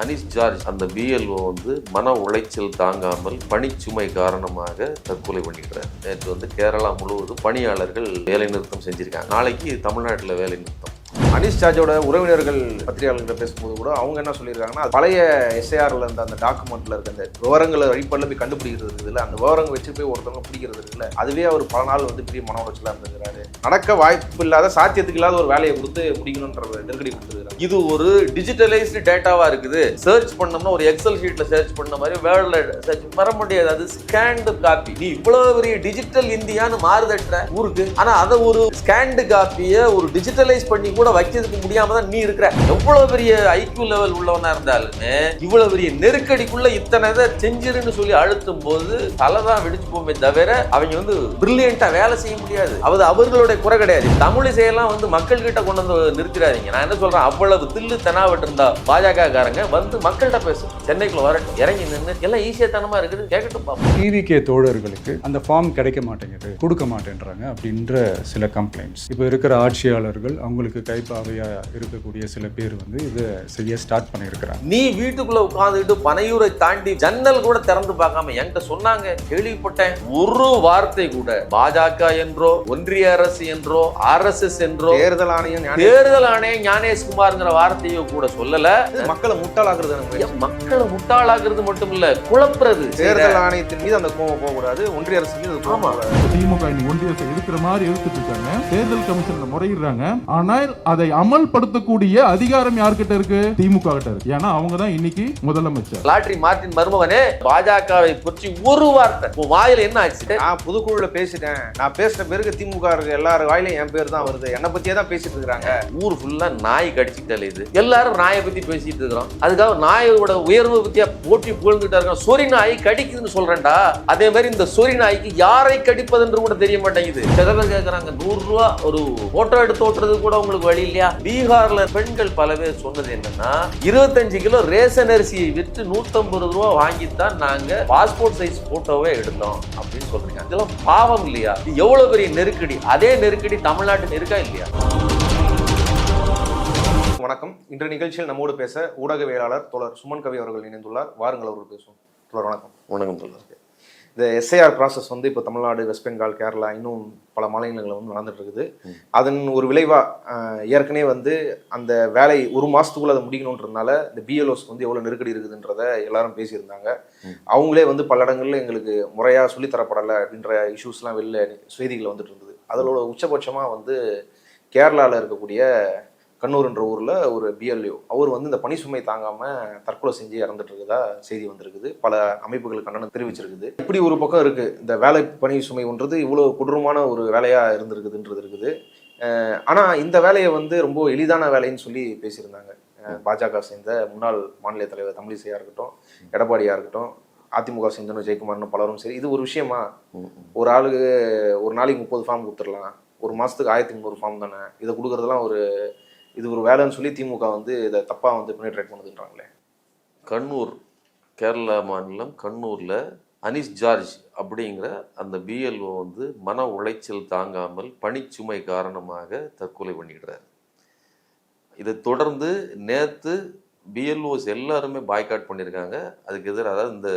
Anees George அந்த BLO வந்து மன உளைச்சல் தாங்காமல் பணிச்சுமை காரணமாக தற்கொலை பண்ணிக்கிறார். நேற்று வந்து கேரளா முழுவதும் பணியாளர்கள் வேலை நிறுத்தம் செஞ்சிருக்காங்க. நாளைக்கு தமிழ்நாட்டில் வேலை நிறுத்தம். அனீஸ் ஜார்ஜோட உறவினர்கள் பத்திரிகையாளர்கிட்ட பேசும்போது கூட அவங்க என்ன சொல்லியிருக்காங்கன்னா, பழைய எஸ்ஐஆர்ல இருந்த அந்த டாக்குமெண்ட்ல இருக்க அந்த விவரங்களை அடிப்படையில் போய் கண்டுபிடிக்கிறது இருக்குல்ல, அந்த விவரங்கள் வச்சு போய் ஒருத்தவங்க பிடிக்கிறது இருக்குல்ல, அதுவே அவர் பல நாள் வந்து பெரிய மன உளைச்சலாக இருந்திருக்கிறாரு. நடக்க வாய்ப்பு இல்லாத, சாத்தியத்துக்கு இல்லாத ஒரு வேலையை கொடுத்து முடிக்கணுன்ற நெருக்கடி கொடுத்துருக்காரு. இது ஒரு டிஜிட்டலைஸ்டு டேட்டாவா இருக்குது. சர்ச் பண்ணோம்னா ஒரு எக்ஸல் ஷீட்ல சர்ச் பண்ண மாதிரி வேர்ல்ட்ல சர்ச் வர முடியாது. அது ஸ்கேன்டு காப்பி. நீ இவ்வளவு பெரிய டிஜிட்டல் இந்தியான்னு மாறுதட்டுற ஊருக்கு, ஆனா அதை ஒரு ஸ்கேன்டு காப்பியை ஒரு டிஜிட்டலைஸ் பண்ணி கூட வைக்கிறதுக்கு முடியாம தான் நீ இருக்கிற. எவ்வளவு பெரிய ஐக்யூ லெவல் உள்ளவனா இருந்தாலுமே இவ்வளவு பெரிய நெருக்கடிக்குள்ள இத்தனை இதை செஞ்சிருன்னு சொல்லி அழுத்தும் போது தலைதான் வெடிச்சு போமே தவிர அவங்க வந்து பிரில்லியண்டா வேலை செய்ய முடியாது. அது அவர்களுடைய குறை கிடையாது. தமிழிசையெல்லாம் வந்து மக்கள் கிட்ட கொண்டு வந்து நிறுத்திடாதீங்க. நான் என்ன சொல்றேன், அவ்வளவு தில்லு தெனாவட்டு இருந்தா பாஜக காரங்க வந்து மக்கள்கிட்ட பேசும். சென்னைக்குள்ள வரட்டும், இறங்கி நின்று எல்லாம் ஈஸியா தனமா இருக்குது, கேட்கட்டும் பார்ப்போம். டிவிகே தோழர்களுக்கு அந்த ஃபார்ம் கிடைக்க மாட்டேங்குது, கொடுக்க மாட்டேன்றாங்க அப்படின்ற சில கம்ப்ளைண்ட்ஸ். இப்போ இருக்கிற ஆட்சியாளர்கள் அவங்களுக்கு கைப்பாவையா இருக்கக்கூடிய சில பேர் வந்து இதை செய்ய ஸ்டார்ட் பண்ணியிருக்கிறாங்க. நீ வீட்டுக்குள்ள உட்கார்ந்துட்டு பனையூரை தாண்டி ஜன்னல் கூட திறந்து பார்க்காம என்கிட்ட சொன்னாங்க, கேள்விப்பட்டேன். ஒரு வார்த்தை கூட பாஜக என்றோ ஒன்றிய அரசு என்றோ RSS என்றோ தேர்தல் ஆணையம் ஞானேஷ்குமார்ங்கிற வார்த்தையோ கூட சொல்லல. மக்களை முட்டாளாக்குறது, மக்களை முட்டாளாக்குறது மட்டும் இல்ல, குழப்புறது. தேர்தல் ஆணையத்தின் மீது அந்த கோவம் போகக்கூடாது, ஒன்றிய அரசு மீது திமுக ஒன்றிய அரசு இருக்கிற மாதிரி எடுத்துட்டு இருக்காங்க. தேர்தல் கமிஷன்ல முறையிடுறாங்க. ஆனால் அதை அமல்படுத்தக்கூடிய அதிகாரம் யார்கிட்ட இருக்கு? திமுக கிட்ட இருக்கு. ஏன்னா அவங்க தான் இன்னைக்கு முதலமைச்சர். லாட்ரி மார்ட்டின் மருமகனே பாஜகவை பற்றி ஒரு வார்த்தை உன் வாயில என்ன ஆச்சு? நான் புதுக்குழுல பேசிட்டேன். நான் பேசின பேருக்கு திமுக இருக்கு, எல்லாரும் வாயிலையும் என் பேர் தான் வருது, என்னை பத்தியே தான் பேசிட்டு இருக்காங்க. ஊர் ஃபுல்லா நாய் கடிச்சிட்டாலே இது. எல்லாரும் நாயை பத்தி பேசிட்டு இருக்கிறோம். அதுக்காக நாயோட உயர்வு பத்தியா போட்டி புகழ்ந்துட்டா இருக்கான். சொறி நாய் கடிக்குதுன்னு சொல்றேன்டா. அதே மாதிரி இந்த சொறி நாய்க்கு யாரை கடிப்பது என்று கூட தெரிய மாட்டேங்குது. சில பேர் கேட்கறாங்க, 100 ரூபா ஒரு போட்டோ எடுத்து ஓட்டுறது கூட உங்களுக்கு வழி இல்லையா? பீகார்ல பெண்கள் பல பேர் சொன்னது என்னன்னா, 25 கிலோ ரேஷன் அரிசியை விற்று 150 ரூபா வாங்கித்தான் நாங்க பாஸ்போர்ட் சைஸ் போட்டோவே எடுத்தோம் அப்படின்னு சொல்றீங்க. இதெல்லாம் பாவம் இல்லையா? எவ்வளவு பெரிய நெருக்கடி. அதே நெருக்கடி தமிழ்நாட்டில் இருக்கா இல்லையா? வணக்கம். இன்றைய நிகழ்ச்சியில் நம்மோடு பேச ஊடகவியலாளர் தோழர் சுமன் கவி அவர்கள் இணைந்துள்ளார். வாருங்கள் அவர்கள் பேசுவோம். தோழர் வணக்கம். வணக்கம் தோழர். இந்த எஸ்ஐஆர் ப்ராசஸ் வந்து இப்போ தமிழ்நாடு, வெஸ்ட் பெங்கால், கேரளா, இன்னும் பல மாநிலங்களில் வந்து நடந்துட்டு இருக்குது. அதன் ஒரு விளைவாக ஏற்கனவே வந்து அந்த வேலை ஒரு மாதத்துக்குள்ளே அதை முடிக்கணுன்றதுனால இந்த பிஎல்ஓஸ்க்கு வந்து எவ்வளோ நெருக்கடி இருக்குதுன்றத எல்லாரும் பேசியிருந்தாங்க. அவங்களே வந்து பல இடங்கள்ல எங்களுக்கு முறையாக சொல்லித்தரப்படலை அப்படின்ற இஷ்யூஸ்லாம் வெளில செய்திகள் வந்துட்டு இருந்தது. அதோட உச்சபட்சமாக வந்து கேரளாவில் இருக்கக்கூடிய கண்ணூர்ன்ற ஊரில் ஒரு பிஎல்ஓ அவர் வந்து இந்த பணி சுமை தாங்காமல் தற்கொலை செஞ்சு இறந்துட்டு இருக்குதா செய்தி வந்திருக்குது. பல அமைப்புகள் கண்டனம் தெரிவிச்சிருக்குது. இப்படி ஒரு பக்கம் இருக்குது, இந்த வேலை பணி சுமைன்றது இவ்வளோ கொடூரமான ஒரு வேலையாக இருந்திருக்குதுன்றது இருக்குது. ஆனால் இந்த வேலையை வந்து ரொம்ப எளிதான வேலைன்னு சொல்லி பேசியிருந்தாங்க. பாஜக சேர்ந்த முன்னாள் மாநில தலைவர் தமிழிசையாக இருக்கட்டும், எடப்பாடியாக இருக்கட்டும், அதிமுக சேர்ந்தனும் ஜெயக்குமார்னு பலரும் சரி, இது ஒரு விஷயமா? ஒரு ஆளுக்கு ஒரு நாளைக்கு 30 ஃபார்ம் கொடுத்துடலாம், ஒரு மாதத்துக்கு 1300 ஃபார்ம் தானே, இதை கொடுக்குறதுலாம் இது ஒரு வேலைன்னு சொல்லி திமுக வந்து இதை தப்பாக வந்து பெனிட்ரேட் பண்ணுதுன்றாங்களே. கண்ணூர், கேரளா மாநிலம் கண்ணூரில் அனீஸ் ஜார்ஜ் அப்படிங்கிற அந்த பிஎல்ஓ வந்து மன உளைச்சல் தாங்காமல் பணிச்சுமை காரணமாக தற்கொலை பண்ணிக்கிறார். இதை தொடர்ந்து நேற்று பிஎல்ஓஸ் எல்லாருமே பாய்காட் பண்ணியிருக்காங்க. அதுக்கு எதிராக, அதாவது இந்த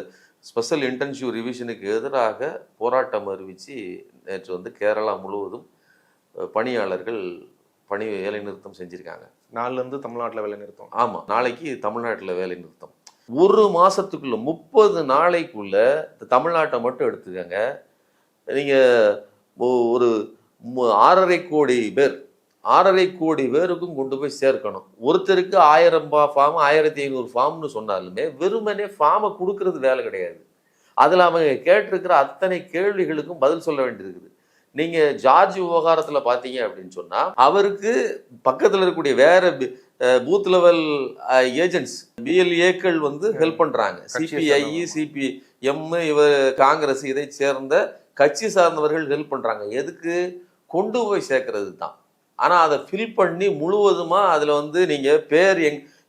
ஸ்பெஷல் இன்டென்சிவ் ரிவிஷனுக்கு எதிராக போராட்டம் அறிவித்து நேற்று வந்து கேரளா முழுவதும் பணியாளர்கள் வேலை நிறுத்தம் செஞ்சுருக்காங்க. நாளிலேருந்து தமிழ்நாட்டில் வேலை நிறுத்தம். ஆமாம், நாளைக்கு தமிழ்நாட்டில் வேலை நிறுத்தம். ஒரு மாதத்துக்குள்ள 30 நாளைக்குள்ள தமிழ்நாட்டை மட்டும் எடுத்துக்கங்க. நீங்கள் ஒரு 6.5 கோடி பேர், 6.5 கோடி பேருக்கும் கொண்டு போய் சேர்க்கணும். ஒருத்தருக்கு 1000 ஃபார்ம், 1500 ஃபார்ம்னு சொன்னாலுமே வெறுமனே ஃபார்மை கொடுக்கறது வேலை கிடையாது. அதில் அவங்க கேட்டிருக்கிற அத்தனை கேள்விகளுக்கும் பதில் சொல்ல வேண்டியிருக்குது. நீங்கள் ஜார்ஜ் விவகாரத்தில் பார்த்தீங்க அப்படின்னு சொன்னால், அவருக்கு பக்கத்தில் இருக்கக்கூடிய வேற பூத் லெவல் ஏஜென்ட்ஸ் பிஎல்ஏக்கள் வந்து ஹெல்ப் பண்ணுறாங்க. சிபிஐ, சிபிஎம், இவர் காங்கிரஸ், இதை சேர்ந்த கட்சி சார்ந்தவர்கள் ஹெல்ப் பண்ணுறாங்க. எதுக்கு? கொண்டு போய் சேர்க்கறது தான். ஆனால் அதை ஃபில் பண்ணி முழுவதுமாக அதில் வந்து நீங்கள் பேர்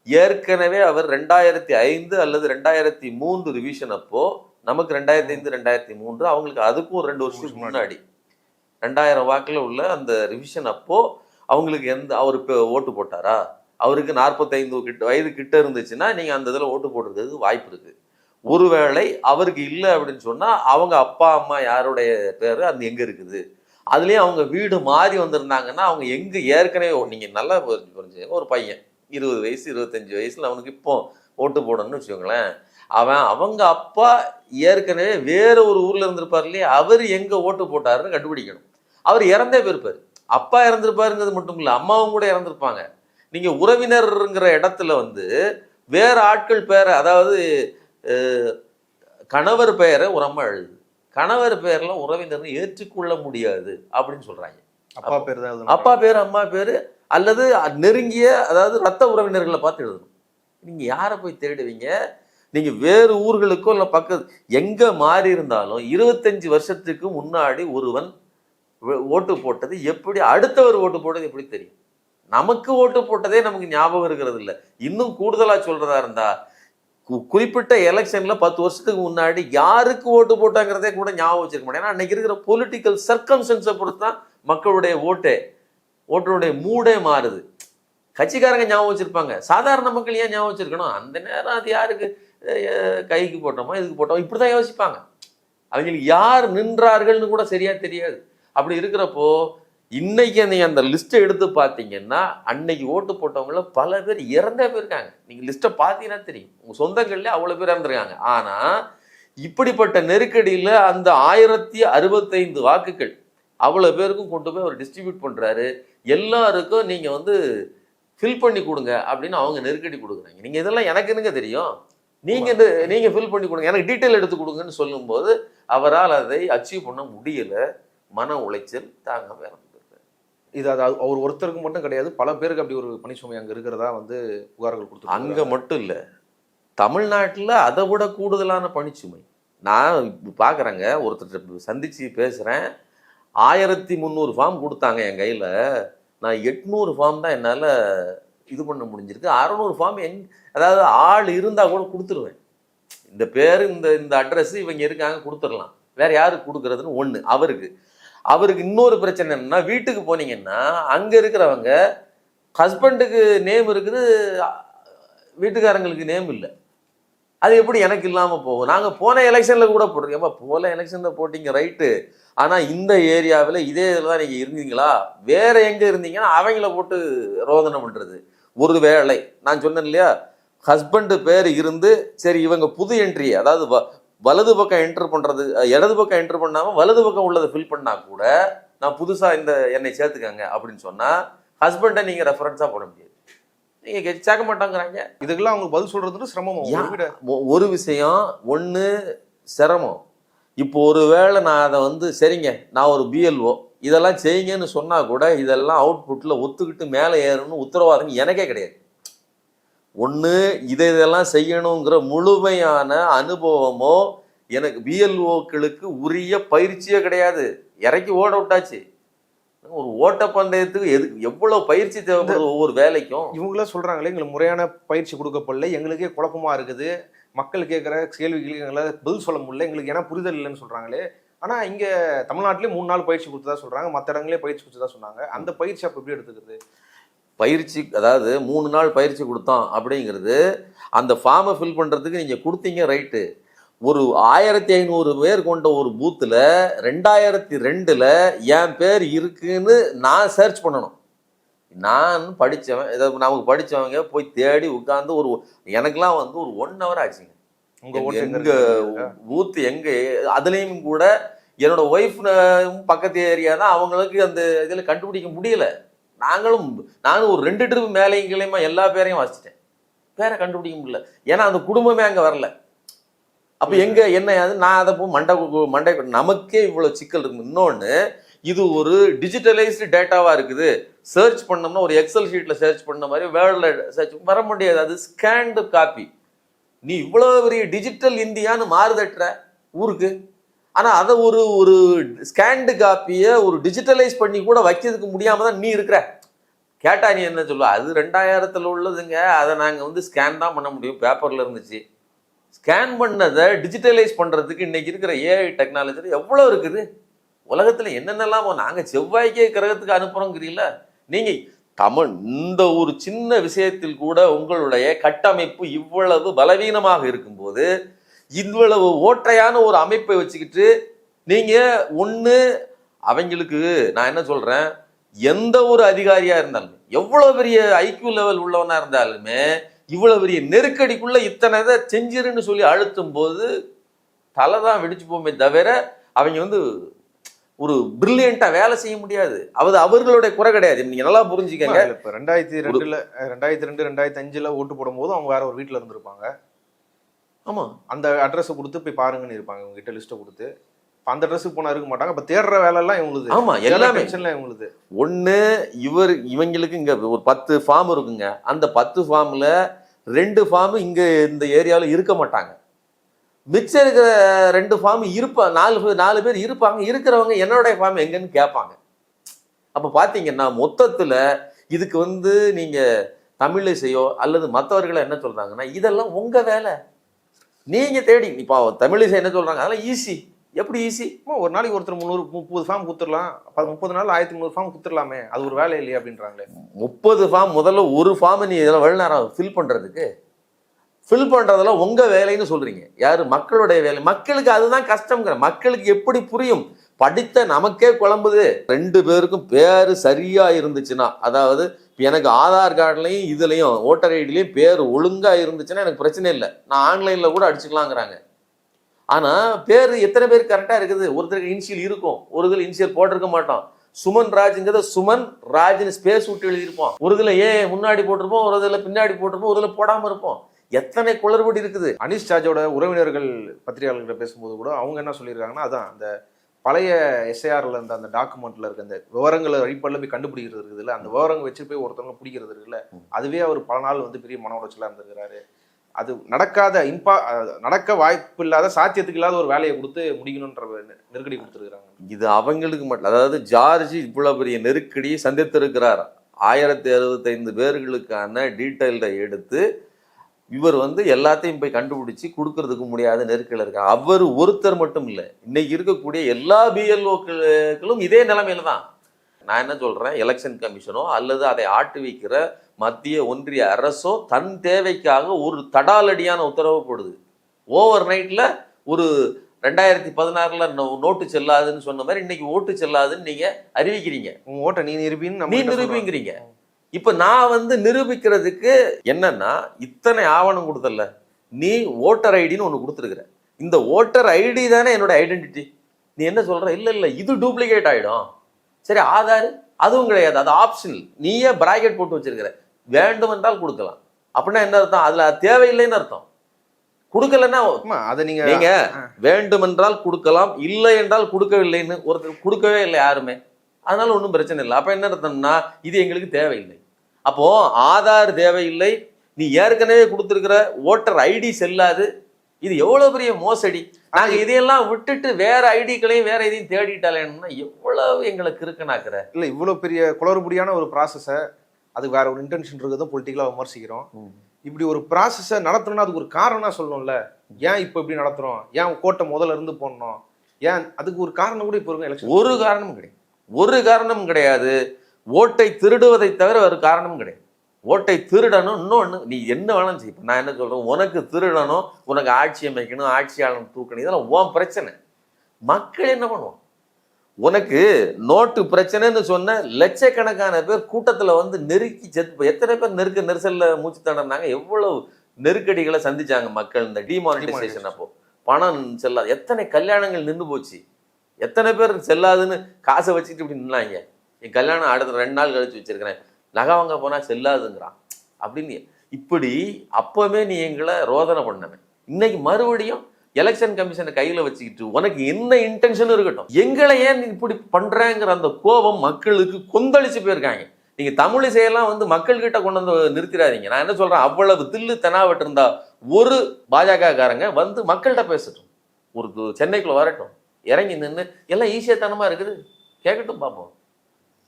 ஏற்கனவே அவர் 2005 அல்லது 2003 ரிவிஷன் அப்போ, நமக்கு 2005 2003, அவங்களுக்கு அதுக்கும் ஒரு 2 வருஷத்துக்கு முன்னாடி 2000 வாக்கில் உள்ள அந்த ரிவிஷன் அப்போ அவங்களுக்கு அவர் ஓட்டு போட்டாரா? அவருக்கு 45 வயது கிட்ட இருந்துச்சுன்னா நீங்கள் அந்த இதில் ஓட்டு போடுறதுக்கு வாய்ப்பு இருக்குது. ஒருவேளை அவருக்கு இல்லை அப்படின்னு சொன்னால் அவங்க அப்பா அம்மா யாருடைய பேர் அது எங்கே இருக்குது, அதுலேயும் அவங்க வீடு மாறி வந்திருந்தாங்கன்னா அவங்க எங்கே ஏற்கனவே நீங்கள் நல்லா புரிஞ்சு ஒரு பையன் 20 வயசு 25 வயசில் அவனுக்கு இப்போ ஓட்டு போடணும்னு வச்சுக்கோங்களேன், அவங்க அப்பா ஏற்கனவே வேற ஒரு ஊரில் இருந்திருப்பார் இல்லையா, அவர் எங்கே ஓட்டு போட்டாருன்னு கண்டுபிடிக்கணும். அவர் இறந்தே போயிருப்பார், அப்பா இறந்துருப்பாருங்கிறது மட்டும் இல்லை அம்மாவும் கூட இறந்துருப்பாங்க. நீங்கள் உறவினருங்கிற இடத்துல வந்து வேற ஆட்கள் பேரை, அதாவது கணவர் பெயரை ஒரு அம்மா எழுதுது, கணவர் பெயர்ல உறவினர் ஏற்றுக்கொள்ள முடியாது அப்படின்னு சொல்றாங்க. அப்பா பேர் தான், அப்பா பேர் அம்மா பேர் அல்லது நெருங்கிய அதாவது ரத்த உறவினர்களை பார்த்து எழுதணும். நீங்க யாரை போய் தேடுவீங்க? நீங்க வேறு ஊர்களுக்கோ இல்லை பக்கத்து எங்க மாறி இருந்தாலும் 25 வருஷத்துக்கு முன்னாடி ஒருவன் ஓட்டு போட்டது எப்படி, அடுத்தவர் ஓட்டு போட்டது எப்படி தெரியும்? நமக்கு ஓட்டு போட்டதே நமக்கு ஞாபகம் இருக்கிறது இல்லை. இன்னும் கூடுதலா சொல்றதா இருந்தா குறிப்பிட்ட எலெக்ஷன்ல 10 வருஷத்துக்கு முன்னாடி யாருக்கு ஓட்டு போட்டாங்கிறதே கூட ஞாபகம் வச்சிருக்க மாட்டேன். ஏன்னா அன்னைக்கு இருக்கிற பொலிட்டிக்கல் சர்க்கம்ஸ்டன்ஸை பொறுத்து தான் மக்களுடைய ஓட்டுடைய மூடே மாறுது. கட்சிக்காரங்க ஞாபகம் வச்சிருப்பாங்க, சாதாரண மக்கள் ஏன் ஞாபகம் வச்சிருக்கணும்? அந்த நேரம் அது யாருக்கு கைக்கு போட்டோமோ இதுக்கு போட்டோமோ இப்படிதான் யோசிப்பாங்க. அவங்களுக்கு யார் நின்றார்கள்னு கூட சரியா தெரியாது. அப்படி இருக்கிறப்போ இன்னைக்கு நீங்க அந்த லிஸ்ட்டை எடுத்து பார்த்தீங்கன்னா அன்னைக்கு ஓட்டு போட்டவங்கள பல பேர் இறந்தே போயிருக்காங்க. நீங்க லிஸ்ட்டை பார்த்தீங்கன்னா தெரியும், உங்க சொந்தங்கள்ல அவ்வளவு பேர் இறந்துருக்காங்க. ஆனா இப்படிப்பட்ட நெருக்கடியில அந்த 1065 வாக்குகள் அவ்வளவு பேருக்கும் கொண்டு போய் அவர் டிஸ்ட்ரிபியூட் பண்றாரு. எல்லாருக்கும் நீங்க வந்து ஃபில் பண்ணி கொடுங்க அப்படின்னு அவங்க நெருக்கடி கொடுக்குறாங்க. நீங்க இதெல்லாம் எனக்கு என்னங்க தெரியும், நீங்க ஃபில் பண்ணி கொடுங்க, எனக்கு டீட்டெயில் எடுத்து கொடுங்கன்னு சொல்லும்போது அவரால் அதை அச்சீவ் பண்ண முடியல. மன உளைச்சல் தாங்க வேற. இது அது அவர் ஒருத்தருக்கு மட்டும் கிடையாது, பல பேருக்கு அப்படி ஒரு பணிச்சுமை அங்கே இருக்கிறதா வந்து புகார்கள் கொடுத்து. அங்கே மட்டும் இல்லை, தமிழ்நாட்டில் அதை விட கூடுதலான பணிச்சுமை. நான் பார்க்குறேங்க, ஒருத்தர் சந்தித்து பேசுகிறேன், 1300 ஃபார்ம் கொடுத்தாங்க என் கையில், நான் 800 ஃபார்ம் தான் என்னால் இது பண்ண முடிஞ்சிருக்கு. 600 ஃபார்ம் அதாவது ஆள் இருந்தால் கூட கொடுத்துருவேன். இந்த பேர் இந்த அட்ரஸ் இவங்க இருக்காங்க கொடுத்துடலாம், வேற யாருக்கு கொடுக்குறதுன்னு ஒன்று. அவருக்கு இன்னொரு பிரச்சனை என்னன்னா, வீட்டுக்கு போனீங்கன்னா அங்க இருக்கிறவங்க ஹஸ்பண்டுக்கு நேம் இருக்குது, வீட்டுக்காரங்களுக்கு நேம் இல்லை. அது எப்படி எனக்கு இல்லாம போகும்? நாங்க போன எலெக்ஷன்ல கூட போட்டிருக்கோம். போன எலெக்ஷன்ல போட்டீங்க ரைட்டு, ஆனா இந்த ஏரியாவில் இதே இதில் தான் நீங்க இருந்தீங்களா, வேற எங்க இருந்தீங்கன்னா அவங்கள போட்டு ரோதனை பண்றது. ஒரு வேளை நான் சொன்னேன் இல்லையா, ஹஸ்பண்டு பேர் இருந்து சரி இவங்க புது என்ட்ரி, அதாவது வலது பக்கம் என்டர் பண்றது, இடது பக்கம் என்டர் பண்ணாம வலது பக்கம் உள்ளதை ஃபில் பண்ணா கூட நான் புதுசா என்னை சேர்த்துக்காங்க அப்படின்னு சொன்னா ஹஸ்பண்டை நீங்க ரெஃபரன்ஸா போட முடியாது, நீங்க சேர்க்க மாட்டாங்கிறாங்க. இதுக்கெல்லாம் அவங்க பதில் சொல்றது சிரமம். ஒரு விஷயம் ஒண்ணு சிரமம். இப்போ ஒரு வேளை நான் அதை வந்து சரிங்க நான் ஒரு பிஎல்ஓ இதெல்லாம் செய்யுங்கன்னு சொன்னா கூட இதெல்லாம் அவுட்புட்ல ஒத்துக்கிட்டு மேலே ஏறணும்னு உத்தரவாதம் எனக்கே கிடையாது. ஒன்று இதெல்லாம் செய்யணுங்கிற முழுமையான அனுபவமோ எனக்கு பிஎல்ஓக்களுக்கு உரிய பயிற்சியே கிடையாது. இறக்கி ஓட விட்டாச்சு. ஒரு ஓட்டப்பந்தயத்துக்கு எவ்வளவு பயிற்சி தேவைப்படுது ஒவ்வொரு வேலைக்கும். இவங்களாம் சொல்றாங்களே எங்களுக்கு முறையான பயிற்சி கொடுக்கப்படல, எங்களுக்கே குழப்பமா இருக்குது, மக்கள் கேட்குற கேள்விகளுக்கு எங்களால் பதில் சொல்ல முடியல, எங்களுக்கு ஏன்னா புரிதல் இல்லைன்னு சொல்றாங்களே. ஆனா இங்க தமிழ்நாட்டிலே 3 நாள் பயிற்சி கொடுத்ததா சொல்றாங்க, மற்ற இடங்களே பயிற்சி கொடுத்ததா சொன்னாங்க. அந்த பயிற்சி அப்போ எப்படி எடுத்துக்கிறது? பயிற்சி அதாவது 3 நாள் பயிற்சி கொடுத்தோம் அப்படிங்கிறது, அந்த ஃபார்மை ஃபில் பண்ணுறதுக்கு நீங்கள் கொடுத்தீங்க ரைட்டு. ஒரு 1500 பேர் கொண்ட ஒரு பூத்தில் 2002 என் பேர் இருக்குன்னு நான் சர்ச் பண்ணணும். நான் படித்தவன், ஏதாவது நமக்கு படித்தவங்க போய் தேடி உட்காந்து எனக்கெல்லாம் வந்து ஒரு 1 hour ஆச்சுங்க. எங்கள் பூத்து எங்கே, அதுலேயும் கூட என்னோட ஒய்ஃப் பக்கத்து ஏரியா தான், அவங்களுக்கு அந்த இதில் கண்டுபிடிக்க முடியல. நானும் ஒரு 2 ட்ரிப் மேலேயும் கீழேயுமா எல்லா பேரையும் வாசிச்சிட்டேன், பேரை கண்டுபிடிக்க முடியல. ஏன்னா அந்த குடும்பமே அங்கே வரல. அப்போ எங்க என்ன நான் அதை போய் மண்டை நமக்கே இவ்வளோ சிக்கல் இருக்கு. இன்னொன்று, இது ஒரு டிஜிட்டலைஸ்டு டேட்டாவாக இருக்குது. சர்ச் பண்ணோம்னா ஒரு எக்ஸல் ஷீட்டில் சர்ச் பண்ண மாதிரி வேர்டில் சர்ச் வர முடியாது, அது ஸ்கேன்டு காப்பி. நீ இவ்வளோ பெரிய டிஜிட்டல் இந்தியான்னு மாறுதட்டுற ஊருக்கு, ஆனால் அதை ஒரு ஸ்கேன்டு காப்பியை ஒரு டிஜிட்டலைஸ் பண்ணி கூட வைக்கிறதுக்கு முடியாமல் தான் நீ இருக்கிற. கேட்டா நீ என்ன சொல்லுவ, அது 2000 உள்ளதுங்க, அதை நாங்கள் வந்து ஸ்கேன் தான் பண்ண முடியும், பேப்பரில் இருந்துச்சு. ஸ்கேன் பண்ணதை டிஜிட்டலைஸ் பண்ணுறதுக்கு இன்னைக்கு இருக்கிற ஏஐ டெக்னாலஜி எவ்வளோ இருக்குது. உலகத்தில் என்னென்னலாம் நாங்கள் செவ்வாய்க்கே கிரகத்துக்கு அனுப்புகிறோங்கிறீங்களா? நீங்கள் இந்த ஒரு சின்ன விஷயத்தில் கூட உங்களுடைய கட்டமைப்பு இவ்வளவு பலவீனமாக இருக்கும்போது இவ்வளவு ஓட்டையான ஒரு அமைப்பை வச்சுக்கிட்டு நீங்க ஒண்ணு அவங்களுக்கு நான் என்ன சொல்றேன், எந்த ஒரு அதிகாரியா இருந்தாலும் எவ்வளவு பெரிய ஐக்யூ லெவல் உள்ளவனா இருந்தாலுமே இவ்வளவு பெரிய நெருக்கடிக்குள்ள இத்தனை இதை செஞ்சிருன்னு சொல்லி அழுத்தும் போது தலைதான் வெடிச்சு போமே தவிர அவங்க ஒரு பிரில்லியண்டா வேலை செய்ய முடியாது. அவர்களுடைய குறை கிடையாது. நீங்க நல்லா புரிஞ்சுக்கங்க. இப்ப 2002 2005 ஓட்டு போடும் போது அவங்க வேற ஒரு வீட்டுல இருந்திருப்பாங்க. ஆமா, அந்த அட்ரஸ் கொடுத்து போய் பாருங்கன்னு இருப்பாங்க, உங்க கிட்ட லிஸ்ட்டை கொடுத்து. அந்த அட்ரஸுக்கு போனா இருக்க மாட்டாங்க. இப்ப தேடுற வேலை எல்லாம் இவங்களுக்கு. ஆமா, எல்லாமே இவங்களுக்கு. ஒண்ணு இவங்களுக்கு இங்க ஒரு 10 ஃபார்ம் இருக்குங்க. அந்த 10 ஃபார்ம்ல 2 ஃபார்ம் இங்க இந்த ஏரியாவில் இருக்க மாட்டாங்க. மிச்சம் இருக்கிற 2 ஃபார்ம் இருப்பாங்க. 4 பேர் இருப்பாங்க. இருக்கிறவங்க என்னுடைய ஃபார்ம் எங்கன்னு கேட்பாங்க. அப்ப பாத்தீங்கன்னா மொத்தத்துல இதுக்கு நீங்க தமிழிசையோ அல்லது மற்றவர்களை என்ன சொல்றாங்கன்னா, இதெல்லாம் உங்க வேலை, நீங்க தேடி. இப்போ தமிழிசை என்ன சொல்றாங்க, அதெல்லாம் ஈஸி. எப்படி ஈஸி? ஒரு நாளைக்கு ஒருத்தர் 330 ஃபார்ம் குத்துடலாம், 30 நாள் 1300 ஃபார்ம் குத்துடலாமே, அது ஒரு வேலை இல்லையா அப்படின்றாங்களே. 30 ஃபார்ம் முதல்ல ஒரு ஃபார்ம் நீ இதெல்லாம் எவ்வளவு நேரம் ஃபில் பண்றதெல்லாம் உங்க வேலைன்னு சொல்றீங்க. யாரு? மக்களுடைய வேலை. மக்களுக்கு அதுதான் கஷ்டம்ங்கிற. மக்களுக்கு எப்படி புரியும்? படித்த நமக்கே குழம்புது. 2 பேருக்கும் பேரு சரியா இருந்துச்சுன்னா, அதாவது எனக்கு ஆதார் கார்டுலையும் இதுலையும் ஓட்டர் ஐடிலையும் பேர் ஒழுங்கா இருந்துச்சுன்னா எனக்கு பிரச்சனை இல்லை, நான் ஆன்லைன்ல கூட அடிச்சுக்கலாங்கிறாங்க. ஆனா பேர் எத்தனை பேர் கரெக்டா இருக்குது? ஒருத்தருக்கு இனிஷியல் இருக்கும், ஒரு இதில் இனிஷியல் போட்டிருக்க மாட்டோம். சுமன் ராஜ்ங்கிறத சுமன் ராஜ்னு ஸ்பேஸ் விட்டு எழுதியிருப்போம். ஒரு இதில் முன்னாடி போட்டிருப்போம், ஒரு இதில் பின்னாடி போட்டிருப்போம், ஒரு இதில் போடாம இருப்போம். எத்தனை குளறுபடி இருக்குது. அனீஷ் ஜார்ஜோட உறவினர்கள் பத்திரிகையாளர்கிட்ட பேசும்போது கூட அவங்க என்ன சொல்லியிருக்காங்கன்னா, அதான் அந்த பழைய எஸ்ஐஆர்ல இருந்த அந்த டாக்குமெண்ட்ல இருக்க அந்த விவரங்களை அடிப்படையில் போய் கண்டுபிடிக்கிறது இருக்குதுல்ல, அந்த விவரங்கள் வச்சு போய் ஒருத்தவங்க பிடிக்கிறது இருக்குல்ல, அதுவே அவர் பல நாள் பெரிய மன உளைச்சலா இருந்திருக்கிறாரு. அது நடக்க வாய்ப்பு இல்லாத, சாத்தியத்துக்கு இல்லாத ஒரு வேலையை கொடுத்து முடிக்கணும்ன்ற நெருக்கடி கொடுத்துருக்காங்க. இது அவங்களுக்கு மட்டும், அதாவது ஜார்ஜ் இவ்வளவு பெரிய நெருக்கடியை சந்தித்திருக்கிறார். 1065 பேர்களுக்கான டீட்டெயிலை எடுத்து இவர் எல்லாத்தையும் போய் கண்டுபிடிச்சு கொடுக்கறதுக்கு முடியாத நெருக்கடியில் இருக்காங்க. அவர் ஒருத்தர் மட்டும் இல்லை, இன்னைக்கு இருக்கக்கூடிய எல்லா பிஎல்ஓக்களும் இதே நிலைமையில தான். நான் என்ன சொல்றேன், எலெக்ஷன் கமிஷனோ அல்லது அதை ஆட்டு வைக்கிற மத்திய ஒன்றிய அரசோ தன் தேவைக்காக ஒரு தடாலடியான உத்தரவு போடுது. ஓவர் நைட்ல ஒரு 2016 நோட்டு செல்லாதுன்னு சொன்ன மாதிரி இன்னைக்கு ஓட்டு செல்லாதுன்னு நீங்க அறிவிக்கிறீங்க. உங்க ஓட்டை நீ நிரூபிங்கிறீங்க. இப்ப நான் நிரூபிக்கிறதுக்கு என்னன்னா, இத்தனை ஆவணம் கொடுத்தல, நீ ஓட்டர் ஐடின்னு ஒண்ணு கொடுத்துருக்குற, இந்த ஓட்டர் ஐடி தானே என்னோட ஐடென்டிட்டி. நீ என்ன சொல்ற, இல்ல இது டூப்ளிகேட் ஆயிடும். சரி, ஆதார் அதுவும் கிடையாது, அது ஆப்ஷனல். நீயே பிராக்கெட் போட்டு வச்சிருக்கிற, வேண்டும் என்றால் கொடுக்கலாம். அப்படின்னா என்ன அர்த்தம்? அதுல தேவையில்லைன்னு அர்த்தம். கொடுக்கலன்னா அதை நீங்க வேண்டும் என்றால் கொடுக்கலாம், இல்லை என்றால் கொடுக்கவில்லைன்னு ஒருத்தர் கொடுக்கவே இல்லை யாருமே, அதனால ஒன்றும் பிரச்சனை இல்லை. அப்ப என்ன அர்த்தம்னா, இது எங்களுக்கு தேவையில்லை. அப்போ ஆதார் தேவையில்லை, நீ ஏற்கனவே கொடுத்துருக்கிற ஓட்டர் ஐடி செல்லாது. இது எவ்வளவு பெரிய மோசடி. நாங்க இதையெல்லாம் விட்டுட்டு வேற ஐடிகளையும் வேற எதையும் தேடிட்டாலேன்னா எவ்வளவு எங்களுக்கு இருக்குனாக்குற. இல்ல, இவ்வளவு பெரிய குளறுபடியான ஒரு ப்ராசஸை, அதுக்கு வேற ஒரு இன்டென்ஷன் இருக்குதும் பொலிட்டிக்கலா விமர்சிக்கிறோம். இப்படி ஒரு ப்ராசஸை நடத்தணும்னா அதுக்கு ஒரு காரணம் சொல்லணும்ல. ஏன் இப்போ இப்படி நடத்துறோம், ஏன் கோட்டை முதல்ல இருந்து போடணும், ஏன் அதுக்கு ஒரு காரணம் கூட இப்போ இருக்கு. ஒரு காரணமும் கிடையாது, ஒரு காரணமும் கிடையாது. ஓட்டை திருடுவதை தவிர ஒரு காரணமும் கிடையாது. ஓட்டை திருடணும், இன்னொன்று நீ என்ன வேணாலும் செய்ய. நான் என்ன சொல்றேன், உனக்கு திருடணும், உனக்கு ஆட்சி அமைக்கணும், ஆட்சியாளன் தூக்கணும், இதெல்லாம் உன் பிரச்சனை. மக்கள் என்ன பண்ணுவோம்? உனக்கு நோட்டு பிரச்சனைன்னு சொன்ன லட்சக்கணக்கான பேர் கூட்டத்துல நெருக்கி செத்து, எத்தனை பேர் நெரிசல்ல மூச்சு தண்டனாங்க, எவ்வளவு நெருக்கடிகளை சந்திச்சாங்க மக்கள். இந்த டிமானிட்டைசேஷன் அப்போ பணம் செல்லாது, எத்தனை கல்யாணங்கள் நின்று போச்சு, எத்தனை பேர் செல்லாதுன்னு காசை வச்சுட்டு இப்படி நின்னாங்க. என் கல்யாணம் அடுத்த 2 நாள் கழிச்சு வச்சிருக்கிறேன், நகை வாங்க போனா செல்லாதுங்கிறான் அப்படின்னு. இப்படி அப்பவே நீ எங்களை ரோதனை பண்ணவன். இன்னைக்கு மறுபடியும் எலெக்ஷன் கமிஷனை கையில வச்சுக்கிட்டு உனக்கு என்ன இன்டென்ஷன் இருக்கட்டும், எங்களை ஏன் இப்படி பண்றேங்கிற அந்த கோபம் மக்களுக்கு கொந்தளிச்சு போயிருக்காங்க. நீங்க தமிழிசையெல்லாம் மக்கள் கிட்ட கொண்டு நிறுத்திடாதீங்க. நான் என்ன சொல்றேன், அவ்வளவு தில்லு தெனாவட்டு இருந்தா ஒரு பாஜக காரங்க மக்கள்கிட்ட பேசட்டும், ஒரு சென்னைக்குள்ள வரட்டும், இறங்கி நின்று எல்லாம் ஈஸியத்தனமா இருக்குது கேட்கட்டும், பார்ப்போம்.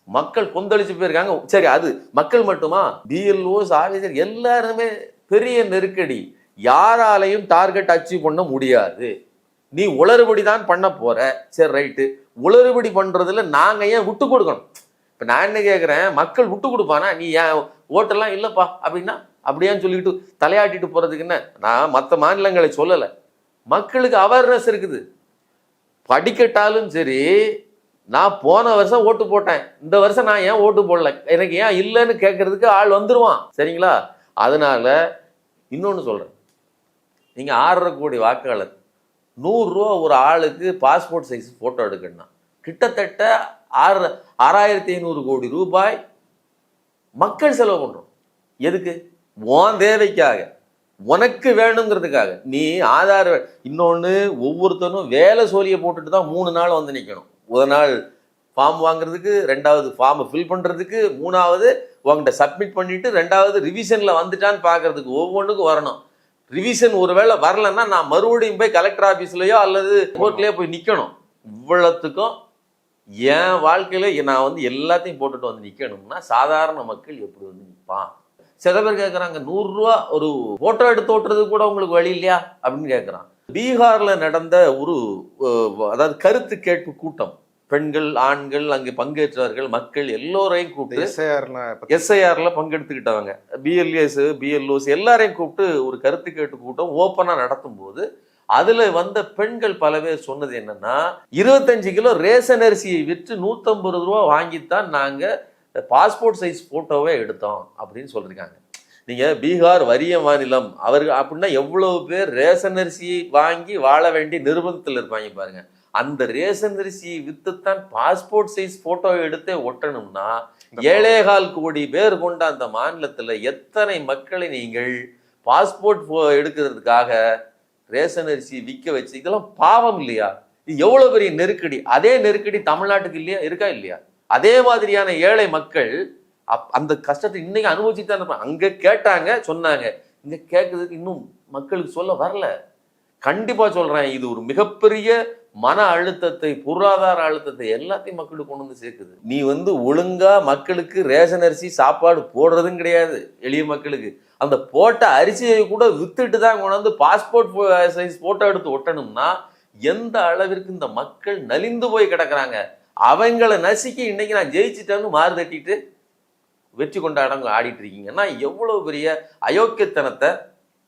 மக்கள் கொந்தளிச்சு போயிருக்காங்க. சரி, அது மக்கள் மட்டுமா, பிஎல்ஓஸ் ஆஃபீஸர் எல்லாருமே பெரிய நெருக்கடி. யாராலையும் டார்கெட் அச்சீவ் பண்ண முடியாது. நீ உளறுபடி தான் பண்ண போற, சரி ரைட்டு, உளறுபடி பண்றதுல நாங்க ஏன் விட்டு கொடுக்கணும்? இப்ப இப்போ நான் என்ன கேட்குறேன், மக்கள் விட்டு கொடுப்பானா? நீ ஏன் ஓட்டெல்லாம் இல்லைப்பா அப்படின்னா அப்படியான்னு சொல்லிட்டு தலையாட்டிட்டு போகிறதுக்கு என்ன? நான் மற்ற மாநிலங்களை சொல்லலை, மக்களுக்கு அவேர்னஸ் இருக்குது. படிக்கட்டாலும் சரி, நான் போன வருஷம் ஓட்டு போட்டேன், இந்த வருஷம் நான் ஏன் ஓட்டு போடல, எனக்கு ஏன் இல்லைன்னு கேட்கறதுக்கு ஆள் வந்துடுவான். சரிங்களா? அதனால இன்னொன்று சொல்கிறேன், நீங்கள் 6.5 கோடி வாக்காளர், 100 ரூபா ஒரு ஆளுக்கு பாஸ்போர்ட் சைஸ் ஃபோட்டோ எடுக்கணும்னா கிட்டத்தட்ட 6,500 கோடி ரூபாய் மக்கள் செலவு பண்ணுறோம். எதுக்கு? உன் தேவைக்காக, உனக்கு வேணுங்கிறதுக்காக. நீ ஆதார் இன்னொன்று, ஒவ்வொருத்தரும் வேலை சோழியை போட்டுட்டு தான் 3 நாள் வந்து நிற்கணும். முதல் நாள் ஃபார்ம் வாங்குறதுக்கு, 2வது ஃபார்மை ஃபில் பண்ணுறதுக்கு, 3வது உங்கள்கிட்ட சப்மிட் பண்ணிவிட்டு, 2வது ரிவிஷனில் வந்துட்டான்னு பார்க்கறதுக்கு, ஒவ்வொன்றுக்கும் வரணும். ரிவிஷன் ஒருவேளை வரலன்னா நான் மறுபடியும் போய் கலெக்டர் ஆஃபீஸ்லையோ அல்லது கோர்ட்லேயோ போய் நிற்கணும். இவ்வளோத்துக்கும் என் வாழ்க்கையில் நான் வந்து எல்லாத்தையும் போட்டுட்டு வந்து நிற்கணும்னா சாதாரண மக்கள் எப்படி வந்து நிற்பான்? சில பேர் கேட்குறாங்க, 100 ரூபா ஒரு ஃபோட்டோ எடுத்து ஓட்டுறது கூட உங்களுக்கு வழி இல்லையா அப்படின்னு கேட்குறான். பீகாரில் நடந்த ஒரு அதாவது கருத்து கேட்பு கூட்டம், பெண்கள் ஆண்கள் அங்கே பங்கேற்றவர்கள், மக்கள் எல்லோரையும் கூப்பிட்டு எஸ்ஐஆர்ல பங்கெடுத்துக்கிட்டவங்க, பிஎல்ஏஸ் பிஎல்ஓஸ் எல்லாரையும் கூப்பிட்டு ஒரு கருத்து கேட்டு கூட்டம் ஓப்பனாக நடத்தும் போது அதுல வந்த பெண்கள் பல பேர் சொன்னது என்னன்னா, 25 கிலோ ரேஷன் அரிசியை விற்று 150 ரூபா வாங்கித்தான் நாங்க பாஸ்போர்ட் சைஸ் போட்டோவே எடுத்தோம் அப்படின்னு சொல்லியிருக்காங்க. நீங்க பீகார் வறிய மாநிலம், அவர்கள் அப்படின்னா எவ்வளவு பேர் ரேஷன் அரிசியை வாங்கி வாழ வேண்டிய நிர்பந்தத்தில் இருப்பாங்க பாருங்க. அந்த ரேஷன் அரிசியை வித்துத்தான் பாஸ்போர்ட் சைஸ் போட்டோ எடுத்தே ஒட்டணும்னா 7.25 கோடி பேர் கொண்ட அந்த மாநிலத்துல எத்தனை மக்களை நீங்கள் பாஸ்போர்ட் எடுக்கிறதுக்காக ரேஷன் அரிசி விற்க வச்சு, இதெல்லாம் பாவம் இல்லையா? இது எவ்வளவு பெரிய நெருக்கடி. அதே நெருக்கடி தமிழ்நாட்டுக்கு இல்லையா, இருக்கா இல்லையா? அதே மாதிரியான ஏழை மக்கள் அந்த கஷ்டத்தை இன்னைக்கு அனுபவிச்சுட்டு தான் இருப்பாங்க. அங்க கேட்டாங்க, சொன்னாங்க, இங்க கேட்கறதுக்கு இன்னும் மக்களுக்கு சொல்ல வரல. கண்டிப்பா சொல்றேன், இது ஒரு மிகப்பெரிய மன அழுத்தத்தை, பொருளாதார அழுத்தத்தை எல்லாத்தையும் மக்களுக்கு கொண்டு வந்து சேர்க்குது. நீ வந்து ஒழுங்கா மக்களுக்கு ரேஷன் அரிசி சாப்பாடு போடுறதும் கிடையாது. எளிய மக்களுக்கு அந்த போட்ட அரிசியை கூட வித்துட்டு தான் கொண்டு வந்து பாஸ்போர்ட் சைஸ் போட்டோ எடுத்து ஒட்டணும்னா எந்த அளவிற்கு இந்த மக்கள் நலிந்து போய் கிடக்குறாங்க. அவங்களை நசுக்கி இன்னைக்கு நான் ஜெயிச்சிட்டேன்னு மாறு தட்டிட்டு வெற்றி கொண்டாடங்க ஆடிட்டு இருக்கீங்கன்னா எவ்வளவு பெரிய அயோக்கியத்தனத்தை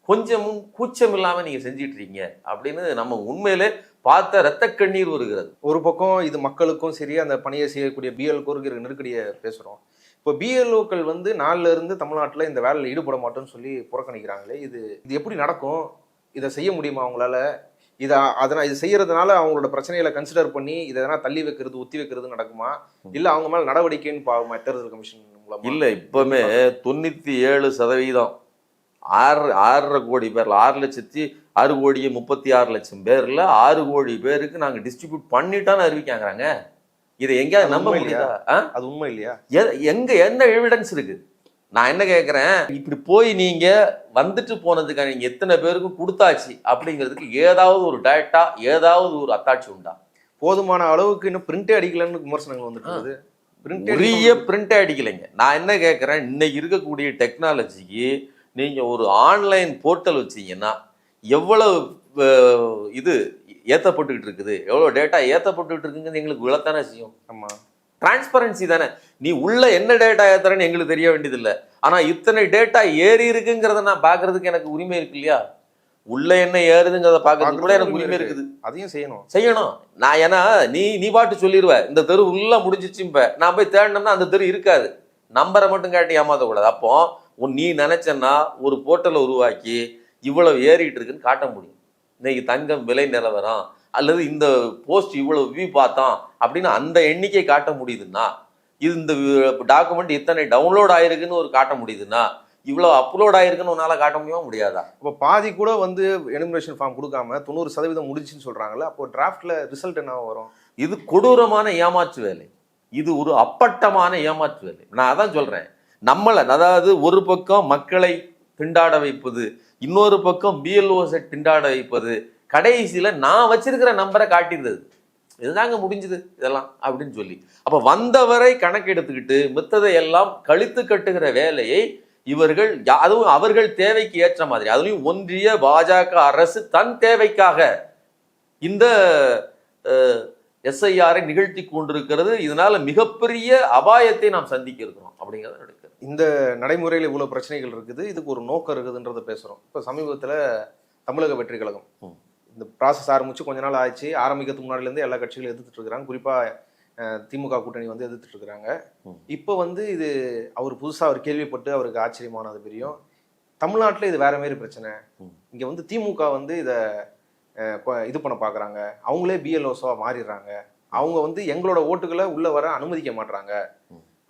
கொஞ்சமும் கூச்சம் இல்லாம நீங்க செஞ்சிட்டு இருக்கீங்க அப்படின்னு நம்ம உண்மையிலே பார்த்த ரத்த கண்ணீர் வருகிறது. ஒரு பக்கம் இது மக்களுக்கும் சரி, அந்த பணியை செய்யக்கூடிய பிஎல்ஓக்கு இருக்கிற நெருக்கடியை பேசுறோம். இப்போ பிஎல்ஓக்கள் வந்து 4ல இருந்து தமிழ்நாட்டில் இந்த வேலையில் ஈடுபட மாட்டோம்னு சொல்லி புறக்கணிக்கிறாங்களே, இது எப்படி நடக்கும்? இதை செய்ய முடியுமா அவங்களால? இது செய்யறதுனால அவங்களோட பிரச்சனைகளை கன்சிடர் பண்ணி இதை எதனா தள்ளி வைக்கிறது, ஒத்தி வைக்கிறது நடக்குமா? இல்லை அவங்க மேல நடவடிக்கைன்னு பாவமா தேர்தல் கமிஷன் மூலமா? இல்லை, இப்பவுமே 97% 6.5 கோடி பேர்ல 6 கோடியே 36 லட்சம் பேர்ல 6 கோடி பேருக்கு நாங்க டிஸ்ட்ரிபியூட் பண்ணிட்டான்னு அறிவிக்காங்கிறாங்க. இதை எங்கேயாவது நம்ப முடியுதா? அது உண்மை இல்லையா? எங்க என்ன எவிடன்ஸ் இருக்கு? நான் என்ன கேட்கிறேன், இப்படி போய் நீங்க வந்துட்டு போனதுக்கான நீங்க எத்தனை பேருக்கு கொடுத்தாச்சு அப்படிங்கிறதுக்கு ஏதாவது ஒரு டேட்டா, ஏதாவது ஒரு அத்தாட்சி உண்டா? போதுமான அளவுக்கு இன்னும் பிரிண்டே அடிக்கலன்னு விமர்சனங்கள் வந்துட்டு பெரிய பிரிண்டே அடிக்கலைங்க. நான் என்ன கேட்கிறேன், இன்னைக்கு இருக்கக்கூடிய டெக்னாலஜிக்கு நீங்க ஒரு ஆன்லைன் போர்ட்டல் வச்சீங்கன்னா எவ்வளவு இது ஏற்றப்பட்டுக்கிட்டு இருக்குது, எவ்வளோ டேட்டா ஏற்றப்பட்டுக்கிட்டு இருக்குங்கிறது எங்களுக்கு விழத்தானே செய்யும். ஆமாம், டிரான்ஸ்பரன்சி தானே. நீ உள்ள என்ன டேட்டா ஏற்றுறேன்னு எங்களுக்கு தெரிய வேண்டியதில்லை, ஆனால் இத்தனை டேட்டா ஏறி இருக்குங்கிறத நான் பார்க்கறதுக்கு எனக்கு உரிமை இருக்கு இல்லையா? உள்ள என்ன ஏறுதுங்கிறத பார்க்கறதுக்கு கூட எனக்கு உரிமை இருக்குது. அதையும் செய்யணும். நான் ஏன்னா நீ பாட்டு சொல்லிடுவேன், இந்த தெரு உள்ள முடிஞ்சிச்சும்ப, நான் போய் தேடினோம்னா அந்த தெரு இருக்காது. நம்பரை மட்டும் காட்டி ஏமாற்றக்கூடாது. அப்போ நீ நினைச்சன்னா ஒரு போர்ட்டலை உருவாக்கி இவ்வளவு ஏறிட்டு இருக்குன்னு காட்ட முடியும். இன்னைக்கு தங்கம் விலை நிலவரம் அல்லது இந்த போஸ்ட் இவ்வளவு வியூ பார்த்தோம் அப்படின்னு அந்த எண்ணிக்கை காட்ட முடியுதுன்னா, இது இந்த டாக்குமெண்ட் இத்தனை டவுன்லோட் ஆயிருக்குன்னு ஒரு காட்ட முடியுதுன்னா, இவ்வளவு அப்லோட் ஆயிருக்குன்னு உன்னால காட்ட முடியாதா? இப்போ பாதி கூட வந்து எனுமரேஷன் ஃபார்ம் கொடுக்காம 90% முடிச்சுன்னு சொல்றாங்கல்ல, அப்போ டிராஃப்ட்ல ரிசல்ட் என்ன வரும்? இது கொடூரமான ஏமாற்று வேலை, இது ஒரு அப்பட்டமான ஏமாற்று வேலை. நான் அதான் சொல்றேன், நம்மளை அதாவது ஒரு பக்கம் மக்களை திண்டாட வைப்பது, இன்னொரு பக்கம் பிஎல்ஓஸை திண்டாட வைப்பது, கடைசியில நான் வச்சிருக்கிற நம்பரை காட்டிடுறது, இதுதாங்க முடிஞ்சது இதெல்லாம் அப்படின்னு சொல்லி. அப்ப வந்தவரை கணக்கு எடுத்துக்கிட்டு மித்ததை எல்லாம் கழித்து கட்டுகிற வேலையை இவர்கள், அதுவும் அவர்கள் தேவைக்கு ஏற்ற மாதிரி, அதுலயும் ஒன்றிய பாஜக அரசு தன் தேவைக்காக இந்த எஸ்ஐஆரை நிகழ்த்தி கொண்டிருக்கிறது. இதனால மிகப்பெரிய அபாயத்தை நாம் சந்திக்க இருக்கிறோம் அப்படிங்கிறத எடுக்கிறது. இந்த நடைமுறையில் இவ்வளவு பிரச்சனைகள் இருக்குது, இதுக்கு ஒரு நோக்கம் இருக்குதுன்றத பேசுறோம். இப்போ சமீபத்துல தமிழக வெற்றி கழகம் இந்த ப்ராசஸ் ஆரம்பிச்சு கொஞ்ச நாள் ஆயிடுச்சு. ஆரம்பிக்கிறதுக்கு முன்னாடிலேருந்து எல்லா கட்சிகளும் எதிர்த்துட்டு இருக்கிறாங்க. குறிப்பா திமுக கூட்டணி வந்து எதிர்த்துட்டு இருக்கிறாங்க. இப்போ வந்து இது அவர் புதுசா அவர் கேள்விப்பட்டு அவருக்கு ஆச்சரியமானது பெரியும். தமிழ்நாட்டில் இது வேற மாதிரி பிரச்சனை. இங்க வந்து திமுக வந்து இதை இது பண்ண பாக்குறாங்க. அவங்களே பிஎல்ஓஸா மாறிடுறாங்க. அவங்க வந்து எங்களோட ஓட்டுகளை உள்ள வர அனுமதிக்க மாட்டாங்க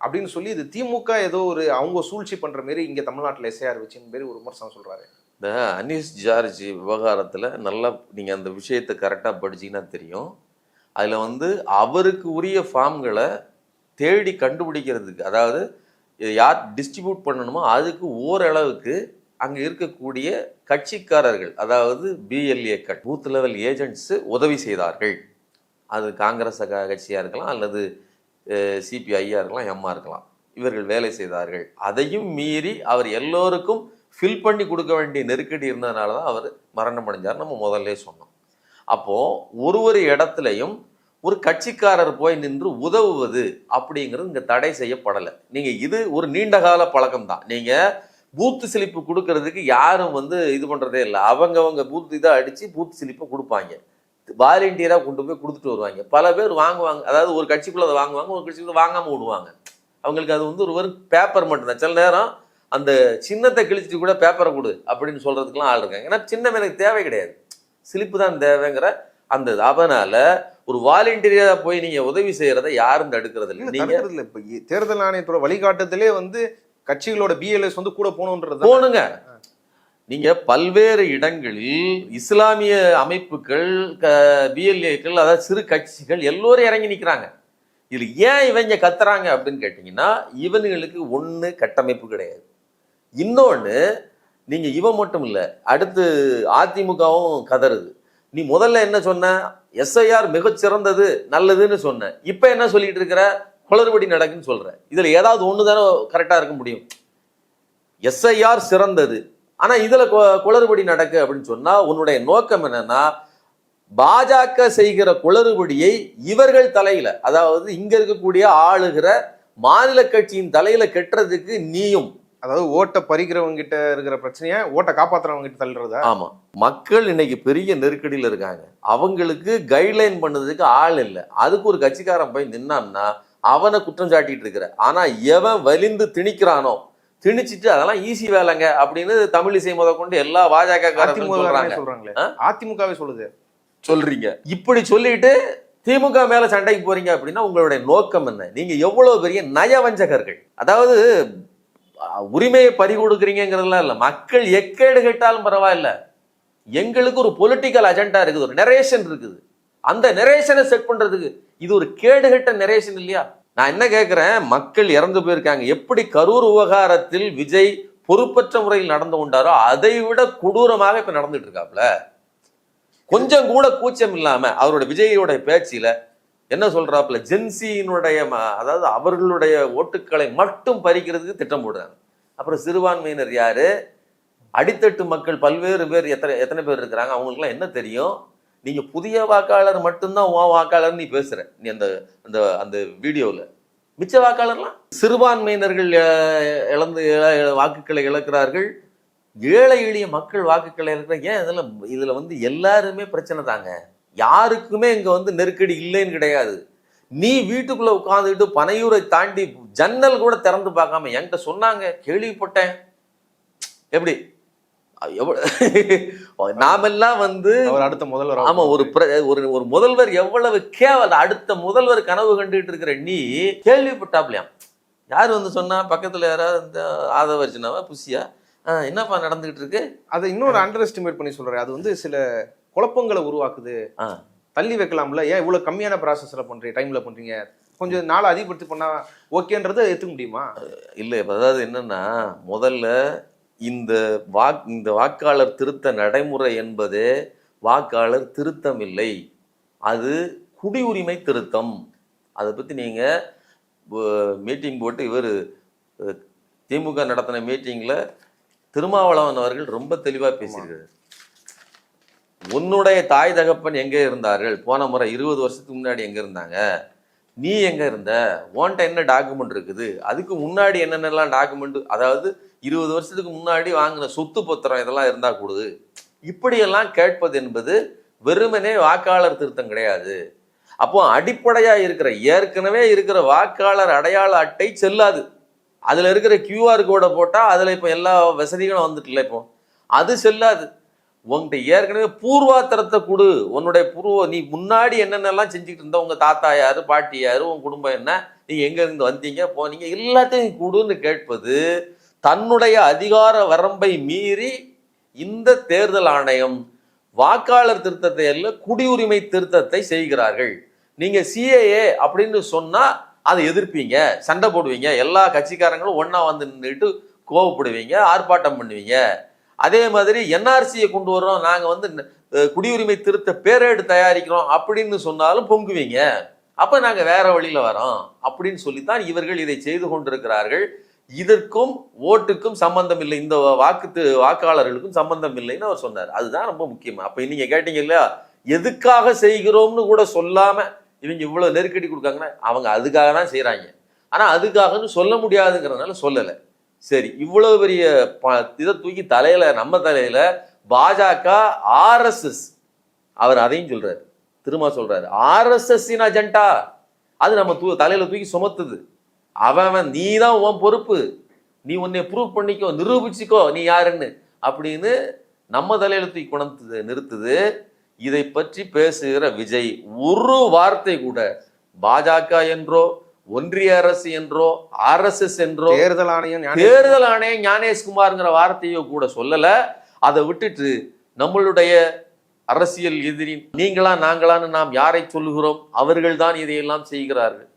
அப்படின்னு சொல்லி இது திமுக ஏதோ ஒரு அவங்க சூழ்ச்சி பண்ற மாதிரி இங்க தமிழ்நாட்டில் எஸ்ஐஆர் வச்சுன்னு பேர் ஒரு விமர்சனம் சொல்றாரு. இந்த அனீஸ் ஜார்ஜ் விவகாரத்தில் நல்லா நீங்கள் அந்த விஷயத்தை கரெக்டாக படிச்சீங்கன்னா தெரியும். அதில் வந்து அவருக்கு உரிய ஃபார்ம்களை தேடி கண்டுபிடிக்கிறதுக்கு, அதாவது யார் டிஸ்ட்ரிபியூட் பண்ணணுமோ அதுக்கு ஓரளவுக்கு அங்கே இருக்கக்கூடிய கட்சிக்காரர்கள், அதாவது பிஎல்ஏக்கள், பூத் லெவல் ஏஜென்ட்ஸு உதவி செய்தார்கள். அது காங்கிரஸ் கட்சியாக இருக்கலாம், அல்லது சிபிஐயாக இருக்கலாம், எம்மா இருக்கலாம். இவர்கள் வேலை செய்தார்கள். அதையும் மீறி அவர் எல்லோருக்கும் ஃபில் பண்ணி கொடுக்க வேண்டிய நெருக்கடி இருந்ததுனால தான் அவர் மரணம் அடைஞ்சார். நம்ம முதல்ல சொன்னோம். அப்போது ஒரு இடத்துலையும் ஒரு கட்சிக்காரர் போய் நின்று உதவுவது அப்படிங்கிறது இங்கே தடை செய்யப்படலை. நீங்கள் இது ஒரு நீண்டகால பழக்கம் தான். நீங்கள் பூத்து சிலிப்பு கொடுக்கறதுக்கு யாரும் வந்து இது பண்ணுறதே இல்லை. அவங்கவங்க பூத்து இதை அடித்து பூத்து சிலிப்பை கொடுப்பாங்க. வாலண்டியராக கொண்டு போய் கொடுத்துட்டு வருவாங்க. பல பேர் வாங்குவாங்க. அதாவது ஒரு கட்சிக்குள்ளே அதை வாங்குவாங்க, ஒரு கட்சிக்குள்ளே வாங்காமல் விடுவாங்க. அவங்களுக்கு அது வந்து ஒரு பேப்பர் மட்டும்தான். சில நேரம் அந்த சின்னத்தை கிழிச்சிட்டு கூட பேப்பரை கொடு அப்படின்னு சொல்கிறதுக்கெலாம் ஆள் இருக்காங்க. ஏன்னா சின்னம் எனக்கு தேவை கிடையாது, சிலிப்பு தான் தேவைங்கிற அந்த. அதனால ஒரு வாலண்டியரா போய் நீங்க உதவி செய்யறதை யாரும் தடுக்கிறது இல்லை. நீங்க இப்ப தேர்தல் ஆணையத்தோட வழிகாட்டுதலே வந்து கட்சிகளோட பிஎல்எஸ் வந்து கூட போகணுன்றது போனுங்க. நீங்க பல்வேறு இடங்களில் இஸ்லாமிய அமைப்புகள், பிஎல்ஏக்கள், அதாவது சிறு கட்சிகள் எல்லோரும் இறங்கி நிற்கிறாங்க. இதுல ஏன் இவங்க கத்துறாங்க அப்படின்னு கேட்டீங்கன்னா, இவனுங்களுக்கு ஒண்ணு கட்டமைப்பு கிடையாது. இன்னொன்னு, நீங்க இவன் மட்டும் இல்லை, அடுத்து அதிமுகவும் கதறுது. நீ முதல்ல என்ன சொன்ன, எஸ்ஐஆர் மிகச்சிறந்தது நல்லதுன்னு சொன்ன. இப்ப என்ன சொல்லிட்டு இருக்கிற, குளறுபடி நடக்குன்னு சொல்ற. இதுல ஏதாவது ஒண்ணுதானே கரெக்டா இருக்க முடியும். எஸ்ஐஆர் சிறந்தது, ஆனா இதுல குளறுபடி நடக்கு அப்படின்னு சொன்னா உன்னுடைய நோக்கம் என்னன்னா, பாஜக செய்கிற குளறுபடியை இவர்கள் தலையில, அதாவது இங்க இருக்கக்கூடிய ஆளுகிற மாநில கட்சியின் தலையில கெட்டுறதுக்கு நீயும், அதாவது ஓட்டை பறிக்கிறவங்க கிட்ட இருக்கிற பிரச்சனையை ஓட்டை காப்பாத்துறவங்க கிட்ட தள்ளுறதா? ஆமா. மக்கள் இன்னைக்கு பெரிய நெருக்கடியில் இருக்காங்க. அவங்களுக்கு கைட்லைன் பண்ணதுக்கு ஆள் இல்லை. அதுக்கு ஒரு கட்சிக்காரன் போய் நின்னான்னா அவனை குற்றம் சாட்டிட்டு இருக்கிற. ஆனா எவன் வலிந்து திணிக்கிறானோ, திணிச்சிட்டு அதெல்லாம் ஈஸி வேலைங்க அப்படின்னு தமிழிசை முத கொண்டு எல்லா பாஜக சொல்றாங்களே, அதிமுகவே சொல்றீங்க. இப்படி சொல்லிட்டு திமுக மேல சண்டைக்கு போறீங்க அப்படின்னா உங்களுடைய நோக்கம் என்ன? நீங்க எவ்வளவு பெரிய நயவஞ்சகர்கள். அதாவது உரிமையை பறி கொடுக்குறீங்கிறதுலாம் இல்லை. மக்கள் எக்கேடு கேட்டாலும் பரவாயில்ல, எங்களுக்கு ஒரு பொலிட்டிக்கல் அஜெண்டா இருக்குது, ஒரு நெரேஷன் இருக்குது. அந்த நெரேஷனை செட் பண்றதுக்கு இது ஒரு கேடுகட்ட நெரேஷன் இல்லையா? நான் என்ன கேட்கிறேன், மக்கள் இறந்து போயிருக்காங்க. எப்படி கரூர் விவகாரத்தில் விஜய் பொறுப்பற்ற முறையில் நடந்து கொண்டாரோ அதை விட கொடூரமாக இப்ப நடந்துட்டு இருக்காப்ல. கொஞ்சம் கூட கூச்சம் இல்லாம அவரோட விஜயோட பேச்சில என்ன சொல்றாப்புல, ஜென்சியினுடைய அதாவது அவர்களுடைய ஓட்டுக்களை மட்டும் பறிக்கிறதுக்கு திட்டம் போடுறாங்க. அப்புறம் சிறுபான்மையினர் யாரு, அடித்தட்டு மக்கள் பல்வேறு பேர் எத்தனை பேர் இருக்கிறாங்க, அவங்களுக்குலாம் என்ன தெரியும்? நீங்க புதிய வாக்காளர் மட்டும்தான் உன் வாக்காளர் நீ பேசுற. நீ அந்த அந்த அந்த வீடியோல மிச்ச வாக்காளர்லாம் சிறுபான்மையினர்கள் இழந்து வாக்குகளை இழக்கிறார்கள், ஏழை எளிய மக்கள் வாக்குகளை இழக்கிறாங்க. ஏன் இதுல வந்து எல்லாருமே பிரச்சனை தாங்க. யாருக்குமே இங்க வந்து நெருக்கடி இல்லைன்னு கிடையாது. நீ வீட்டுக்குள்ள உட்காந்துக்கிட்டு பனையூரை தாண்டி ஜன்னல் கூட திறந்து பார்க்காம என்கிட்ட சொன்னாங்க, கேள்விப்பட்டேன். எப்படி நாமெல்லாம் வந்து அடுத்த முதல்வர், ஆமா, ஒரு முதல்வர் எவ்வளவு கேவல, அடுத்த முதல்வர் கனவு கண்டுகிட்டு இருக்கிற நீ கேள்விப்பட்டாப்லையாம். யாரு வந்து சொன்னா, பக்கத்துல யாராவது இந்த ஆதவர்ஜனாவா புசியா என்னப்பா நடந்துகிட்டு இருக்கு, அதை இன்னொரு அண்டர் எஸ்டிமேட் பண்ணி சொல்றேன். அது வந்து சில குழப்பங்களை உருவாக்குது. தள்ளி வைக்கலாம்ல, ஏன் இவ்வளவு கம்மியான ப்ராசஸ்ல பண்றீங்க, டைம்ல பண்றீங்க, கொஞ்சம் நாளை அதிகப்படுத்தி பண்ணா ஓகேன்றதை ஏற்றுக்க முடியுமா? இல்லை, அதாவது என்னன்னா, முதல்ல இந்த வாக்காளர் திருத்த நடைமுறை என்பது வாக்காளர் திருத்தம் இல்லை, அது குடியுரிமை திருத்தம். அதை பற்றி நீங்கள் மீட்டிங் போட்டு, இவர் திமுக நடத்தின மீட்டிங்கில் திருமாவளவன் அவர்கள் ரொம்ப தெளிவாக பேசியிருக்காரு. உன்னுடைய தாய் தகப்பன் எங்கே இருந்தார்கள்? போன முறை 20 வருஷத்துக்கு முன்னாடி எங்க இருந்தாங்க? நீ எங்க இருந்த? உன்கிட்ட என்ன டாக்குமெண்ட் இருக்குது? அதுக்கு முன்னாடி என்னென்னலாம் டாக்குமெண்ட், அதாவது 20 வருஷத்துக்கு முன்னாடி வாங்கின சொத்து பத்திரம் இதெல்லாம் இருந்தா கொடு. இப்படியெல்லாம் கேட்பது என்பது வெறுமனே வாக்காளர் திருத்தம் கிடையாது. அப்போ அடிப்படையா இருக்கிற ஏற்கனவே இருக்கிற வாக்காளர் அடையாள அட்டை செல்லாது. அதுல இருக்கிற QR கோடை போட்டா அதுல இப்ப எல்லா வசதிகளும் வந்துட்டுல, இப்போ அது செல்லாது. உங்ககிட்ட ஏற்கனவே பூர்வாத்திரத்தை கொடு. உன்னுடைய நீ முன்னாடி என்னென்னலாம் செஞ்சுக்கிட்டு இருந்த, உங்க தாத்தா யாரு, பாட்டி யாரு, உன் குடும்பம் என்ன, நீங்க எங்க இருந்து வந்தீங்க போனீங்க, எல்லாத்தையும் கொடுன்னு கேட்பது தன்னுடைய அதிகார வரம்பை மீறி இந்த தேர்தல் ஆணையம் வாக்காளர் திருத்தத்தை அல்ல குடியுரிமை திருத்தத்தை செய்கிறார்கள். நீங்க CAA அப்படின்னு சொன்னா அதை எதிர்ப்பீங்க, சண்டை போடுவீங்க, எல்லா கட்சிக்காரங்களும் ஒன்னா வந்து நின்றுட்டு கோவப்படுவீங்க, ஆர்ப்பாட்டம் பண்ணுவீங்க. அதே மாதிரி NRCயை கொண்டு வர்றோம், நாங்க வந்து குடியுரிமை திருத்த பேரேடு தயாரிக்கிறோம் அப்படின்னு சொன்னாலும் பொங்குவீங்க. அப்ப நாங்க வேற வழியில வரோம் அப்படின்னு சொல்லித்தான் இவர்கள் இதை செய்து கொண்டிருக்கிறார்கள். இதற்கும் ஓட்டுக்கும் சம்பந்தம் இல்லை, இந்த வாக்காளர்களுக்கும் சம்பந்தம் இல்லைன்னு அவர் சொன்னார். அதுதான் ரொம்ப முக்கியமா. அப்ப நீங்க கேட்டீங்க இல்லையா, எதுக்காக செய்கிறோம்னு கூட சொல்லாம இவங்க இவ்வளவு நெருக்கடி கொடுக்காங்கன்னா அவங்க அதுக்காக தான் செய்யறாங்க. ஆனா அதுக்காகன்னு சொல்ல முடியாதுங்கிறதுனால சொல்லலை. சரி, இவ்வளவு பெரிய இதை தூக்கி தலையில, நம்ம தலையில பாஜக RSS, அவர் அதையும் சொல்றாரு, திரும்ப சொல்றாரு, RSS அஜெண்டா அது நம்ம தலையில தூக்கி சுமத்துது. அவன் நீ தான் உன் பொறுப்பு, நீ உன்னை ப்ரூவ் பண்ணிக்கோ, நிரூபிச்சுக்கோ நீ யாருன்னு அப்படின்னு நம்ம தலையில தூக்கி கொண்டு நிறுத்துது. இதை பற்றி பேசுகிற விஜய் ஒரு வார்த்தை கூட பாஜக என்றோ ஒன்றிய அரசு என்றோ RSS என்றோ தேர்தல் ஆணையம் ஞானேஷ்குமார்ங்கிற வார்த்தையோ கூட சொல்லல. அதை விட்டுட்டு நம்மளுடைய அரசியல் எதிரி நீங்களா நாங்களான்னு நாம் யாரை சொல்லுகிறோம், அவர்கள் தான் இதையெல்லாம் செய்கிறார்கள்.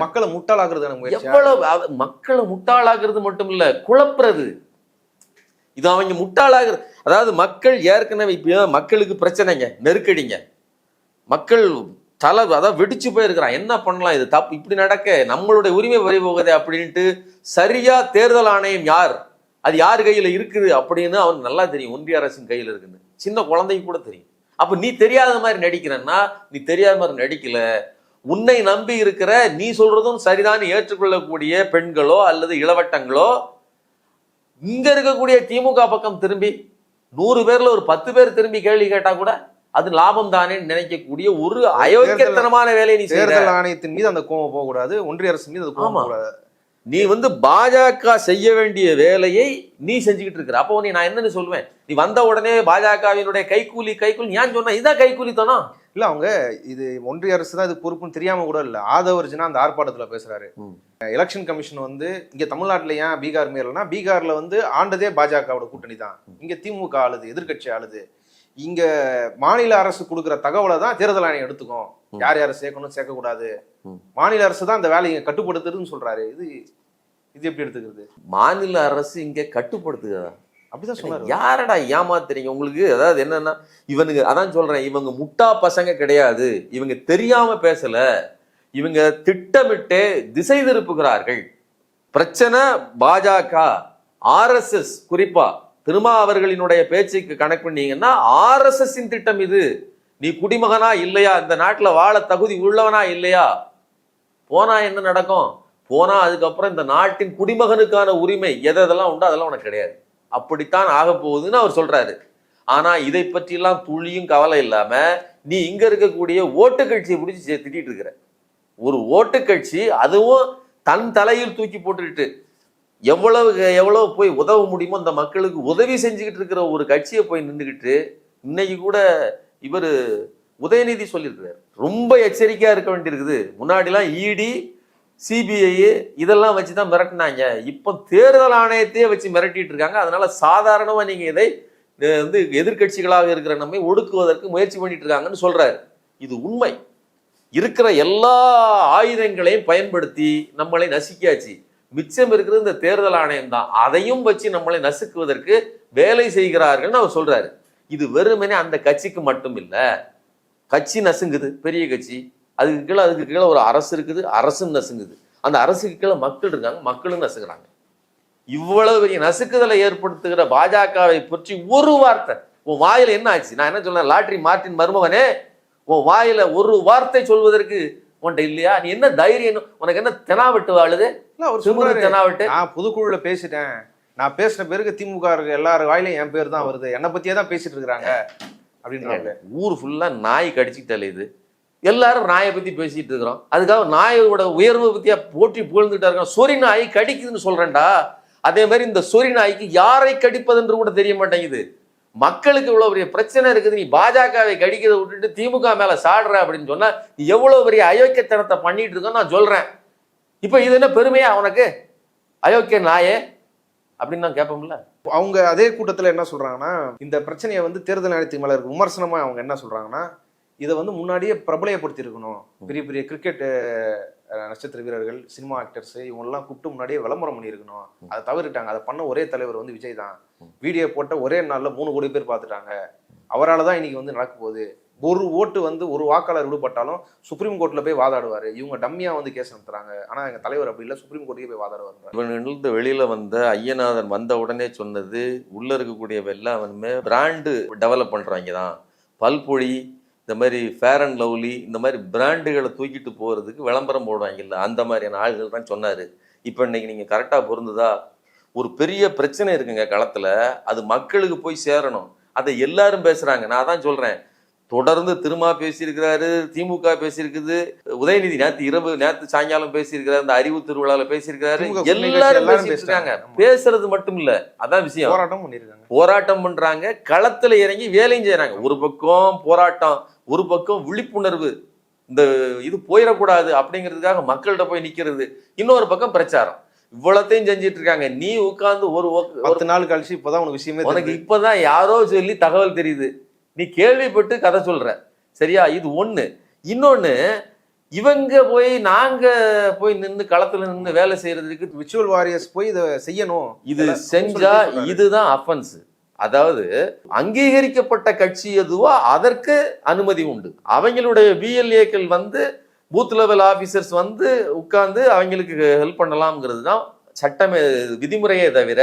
மக்களை முட்டாளாக்குறது, எவ்வளவு மக்களை முட்டாளாக்குறது மட்டும் இல்ல, குழப்புறது. இது அவங்க முட்டாளாகிறது. அதாவது மக்கள் ஏற்கனவே இப்ப மக்களுக்கு பிரச்சனைங்க, நெருக்கடிங்க, மக்கள் அதான் வெடிச்சு போயிருக்கிறான். என்ன பண்ணலாம், இது தப்பு, இப்படி நடக்க நம்மளுடைய உரிமை வரி போகுதே அப்படின்ட்டு சரியா தேர்தல் ஆணையம் யார், அது யார் கையில இருக்குது அப்படின்னு அவனுக்கு நல்லா தெரியும். ஒன்றிய அரசின் கையில் இருக்குன்னு சின்ன குழந்தைக்கு கூட தெரியும். அப்ப நீ தெரியாத மாதிரி நடிக்கிறன்னா, நீ தெரியாத மாதிரி நடிக்கல, உன்னை நம்பி இருக்கிற, நீ சொல்றதும் சரிதான் ஏற்றுக்கொள்ளக்கூடிய பெண்களோ அல்லது இளவட்டங்களோ இங்க இருக்கக்கூடிய திமுக பக்கம் திரும்பி 100 பேர்ல ஒரு 10 பேர் திரும்பி கேள்வி கேட்டா கூட அது லாபம் தானே நினைக்கக்கூடிய ஒரு அயோக்கியத்தனமான வேலையை நீ தேர்தல் ஆணையத்தின் மீது அந்த கோபம் போகக்கூடாது, ஒன்றிய அரசு மீது அது கோபம் போகக்கூடாது. நீ வந்து பாஜக செய்ய வேண்டிய வேலையை நீ செஞ்சுக்கிட்டு இருக்கிற. அப்போ நீ நான் என்னன்னு சொல்லுவேன், நீ வந்த உடனே பாஜகவினுடைய கைக்கூலி ஏன் சொன்னா இதான் கைக்கூலி தானா? இல்ல, அவங்க இது ஒன்றிய அரசு தான் இது பொறுப்புன்னு தெரியாம கூட இல்ல. ஆதவர்ஜுனா அந்த ஆர்ப்பாட்டத்துல பேசுறாரு, எலெக்ஷன் கமிஷன் வந்து இங்க தமிழ்நாட்டுல ஏன் பீகார் மீறலன்னா, பீகார்ல வந்து ஆண்டதே பாஜகவோட கூட்டணி தான், இங்க திமுக ஆளுது, எதிர்கட்சி ஆளுது, இங்க மாநில அரசு கொடுக்குற தகவலை தான் தேர்தல் ஆணையம் எடுத்துக்கும், யார் யாரை சேர்க்கணும் சேர்க்க கூடாது, மாநில அரசு தான் அந்த வேலையை கட்டுப்படுத்துறதுன்னு சொல்றாரு. இது எப்படி எடுத்துக்கிறது? மாநில அரசு இங்க கட்டுப்படுத்துகிறதா? அப்படிதான் சொல்றாரு. யாரடா ஏமாத்துறீங்க உங்களுக்கு? அதாவது என்னன்னா, இவனுக்கு அதான் சொல்றேன், இவங்க முட்டா பசங்க கிடையாது, இவங்க தெரியாம பேசல, இவங்க திட்டமிட்டு திசை திருப்புகிறார்கள். பிரச்சனை பாஜக RSS, குறிப்பா திருமாவர்களினுடைய பேச்சுக்கு கணக்கு பண்ணீங்கன்னா RSS திட்டம் இது. நீ குடிமகனா இல்லையா, இந்த நாட்டுல வாழ தகுதி உள்ளவனா இல்லையா, போனா என்ன நடக்கும், போனா அதுக்கப்புறம் இந்த நாட்டின் குடிமகனுக்கான உரிமை எதெல்லாம் உண்டோ அதெல்லாம் உனக்கு கிடையாது, அப்படித்தான் ஆக போகுதுன்னு அவர் சொல்றாரு. ஆனா இதை பற்றி எல்லாம் துளியும் கவலை இல்லாம நீ இங்க இருக்கக்கூடிய ஓட்டு கட்சியை பிடிச்சி திட்டிட்டு இருக்கிற. ஒரு ஓட்டு கட்சி, அதுவும் தன் தலையில் தூக்கி போட்டுக்கிட்டு எவ்வளவு போய் உதவ முடியுமோ அந்த மக்களுக்கு உதவி செஞ்சுக்கிட்டு இருக்கிற ஒரு கட்சியை போய் நின்றுக்கிட்டு, இன்னைக்கு கூட இவர் உதயநிதி சொல்லியிருக்கிறார், ரொம்ப எச்சரிக்கையா இருக்க வேண்டியிருக்குது. முன்னாடிலாம் ED CBI இதெல்லாம் வச்சுதான் மிரட்டினாங்க, இப்ப தேர்தல் ஆணையத்தையே வச்சு மிரட்டிட்டு இருக்காங்க. அதனால சாதாரணமா நீங்க இதை வந்து எதிர்கட்சிகளாக இருக்கிற நம்மை ஒடுக்குவதற்கு முயற்சி பண்ணிட்டு இருக்காங்கன்னு சொல்றாரு. இது உண்மை. இருக்கிற எல்லா ஆயுதங்களையும் பயன்படுத்தி நம்மளை நசுக்கியாச்சு, மிச்சம் இருக்கிறது இந்த தேர்தல் ஆணையம் தான், அதையும் வச்சு நம்மளை நசுக்குவதற்கு வேலை செய்கிறார்கள்னு அவர் சொல்றாரு. இது வெறுமனே அந்த கட்சிக்கு மட்டும் இல்ல, கட்சி நசுங்குது, பெரிய கட்சி, அதுக்கு கீழே ஒரு அரசு இருக்குது, அரசும் நசுங்குது, அந்த அரசுக்கு கீழே மக்கள் இருக்காங்க, மக்களும் நசுக்கிறாங்க. இவ்வளவு பெரிய நசுக்குதலை ஏற்படுத்துகிற பாஜகவை பற்றி ஒரு வார்த்தை உன் வாயில என்ன ஆச்சு? நான் என்ன சொல்றேன், லாட்ரி மார்ட்டின் மருமகனே, உன் வாயில ஒரு வார்த்தை சொல்வதற்கு உன்கிட்ட இல்லையா? நீ என்ன தைரியம்? உனக்கு என்ன தெனாவட்டு வாழுது? அவர் திமிரு சொல்றாரு, தெனாவட்டு. நான் பொதுக்குழுல பேசிட்டேன், நான் பேசின பேருக்கு திமுக எல்லாரும் வாயிலையும் என் பேர் தான் வருது, என்னை பத்தியே தான் பேசிட்டு இருக்கிறாங்க அப்படின்னு. ஊர் ஃபுல்லா நாய் கடிச்சிட்டாலே இது, எல்லாரும் நாயை பத்தி பேசிட்டு இருக்கிறோம். அதுக்காக நாயோட உயர்வு பத்தியா போற்றி புகழ்ந்துட்டா இருக்கோம். சொறி நாய் கடிக்குதுன்னு சொல்றேன்டா. அதே மாதிரி இந்த சொறி நாய்க்கு யாரை கடிப்பதுன்னு கூட தெரிய மாட்டேங்குது. மக்களுக்கு இவ்வளவு பெரிய பிரச்சனை இருக்குது, நீ பாஜகவை கடிக்கிறத விட்டுட்டு திமுக மேல சாடுற அப்படின்னு சொன்னா நீ எவ்வளவு பெரிய அயோக்கியத்தனத்தை பண்ணிட்டு இருக்கோன்னு நான் சொல்றேன். இப்ப இது என்ன பெருமையா உனக்கு? அயோக்கிய நாயே அப்படின்னு நான் கேட்போம்ல. அவங்க அதே கூட்டத்துல என்ன சொல்றாங்கன்னா, இந்த பிரச்சனையை வந்து தேர்தல் ஆணையத்துக்கு மேல இருக்கு விமர்சனமா அவங்க என்ன சொல்றாங்கன்னா, இதை வந்து முன்னாடியே பிரபலப்படுத்தி இருக்கணும், பெரிய பெரிய கிரிக்கெட் நட்சத்திர வீரர்கள், சினிமா ஆக்டர்ஸ் இவங்கெல்லாம் கூப்பிட்டு முன்னாடியே விளம்பரம் பண்ணியிருக்கணும். அதை தவறிட்டாங்க. அதை பண்ண ஒரே தலைவர் வந்து விஜய் தான். வீடியோ போட்ட ஒரே நாள்ல 3 கோடி பேர் பார்த்துட்டாங்க. அவரால் தான் இன்னைக்கு வந்து நடக்க போகுது. ஒரு ஓட்டு வந்து ஒரு வாக்காளர் விடுபட்டாலும் சுப்ரீம் கோர்ட்ல போய் வாதாடுவாரு. இவங்க டம்மியா வந்து கேஸ் நடத்துறாங்க. ஆனா எங்க தலைவர் அப்படி இல்லை, சுப்ரீம் கோர்ட்டுக்கே போய் வாதாடுவாரு. இவனிலிருந்து வெளியில வந்த ஐயநாதன் வந்த உடனே சொன்னது, உள்ள இருக்கக்கூடிய எல்லாமே பிராண்டு டெவலப் பண்றாங்க தான். பல்பொழி, இந்த மாதிரி ஃபேர் அண்ட் லவ்லி, இந்த மாதிரி பிராண்டுகளை தூக்கிட்டு போகிறதுக்கு விளம்பரம் போடுவாங்கல்ல, அந்த மாதிரியான ஆள்கள் தான் சொன்னார். இப்போ இன்னைக்கு நீங்கள் கரெக்டாக பொருந்துதா? ஒரு பெரிய பிரச்சனை இருக்குங்க களத்தில், அது மக்களுக்கு போய் சேரணும். அதை எல்லாரும் பேசுகிறாங்க. நான் தான் சொல்கிறேன், தொடர்ந்து திருமா பேசியிருக்கிறாரு, திமுக பேசியிருக்குது, உதயநிதி நேற்று சாயங்காலம் பேசியிருக்கிறாரு, இந்த அறிவு திருவிழாவில் பேசியிருக்கிறாரு, எல்லாரும் பேசியிருக்காங்க. பேசுறது மட்டும் இல்லை, அதான் விஷயம். போராட்டம் பண்ணியிருக்காங்க, போராட்டம் பண்றாங்க, களத்துல இறங்கி வேலையும் செய்யறாங்க. ஒரு பக்கம் போராட்டம், ஒரு பக்கம் விழிப்புணர்வு, இந்த இது போயிடக்கூடாது அப்படிங்கிறதுக்காக மக்கள்கிட்ட போய் நிக்கிறது, இன்னொரு பக்கம் பிரச்சாரம். இவ்வளத்தையும் செஞ்சிட்டு இருக்காங்க. நீ உட்கார்ந்து ஒரு 10 நாள் கழிச்சு இப்பதான் உனக்கு விஷயமே, உனக்கு இப்பதான் யாரோ சொல்லி தகவல் தெரியுது, நீ கேள்விப்பட்டு கதை சொல்ற. சரியா? இது ஒண்ணு. இன்னொன்னு, இவங்க போய் நாங்க போய் நின்று களத்துல நின்று வேலை செய்யறதுக்கு விர்ச்சுவல் வாரியர்ஸ் போய் இதை செய்யணும், இது செஞ்சா இதுதான் அஃபென்ஸ். அதாவது அங்கீகரிக்கப்பட்ட கட்சி எதுவோ அதற்கு அனுமதி உண்டு. அவங்களுடைய பிஎல்ஏக்கள் வந்து பூத் லெவல் ஆபீசர்ஸ் வந்து உட்கார்ந்து அவங்களுக்கு ஹெல்ப் பண்ணலாம்ங்கிறது தான் சட்டமே, விதிமுறையே தவிர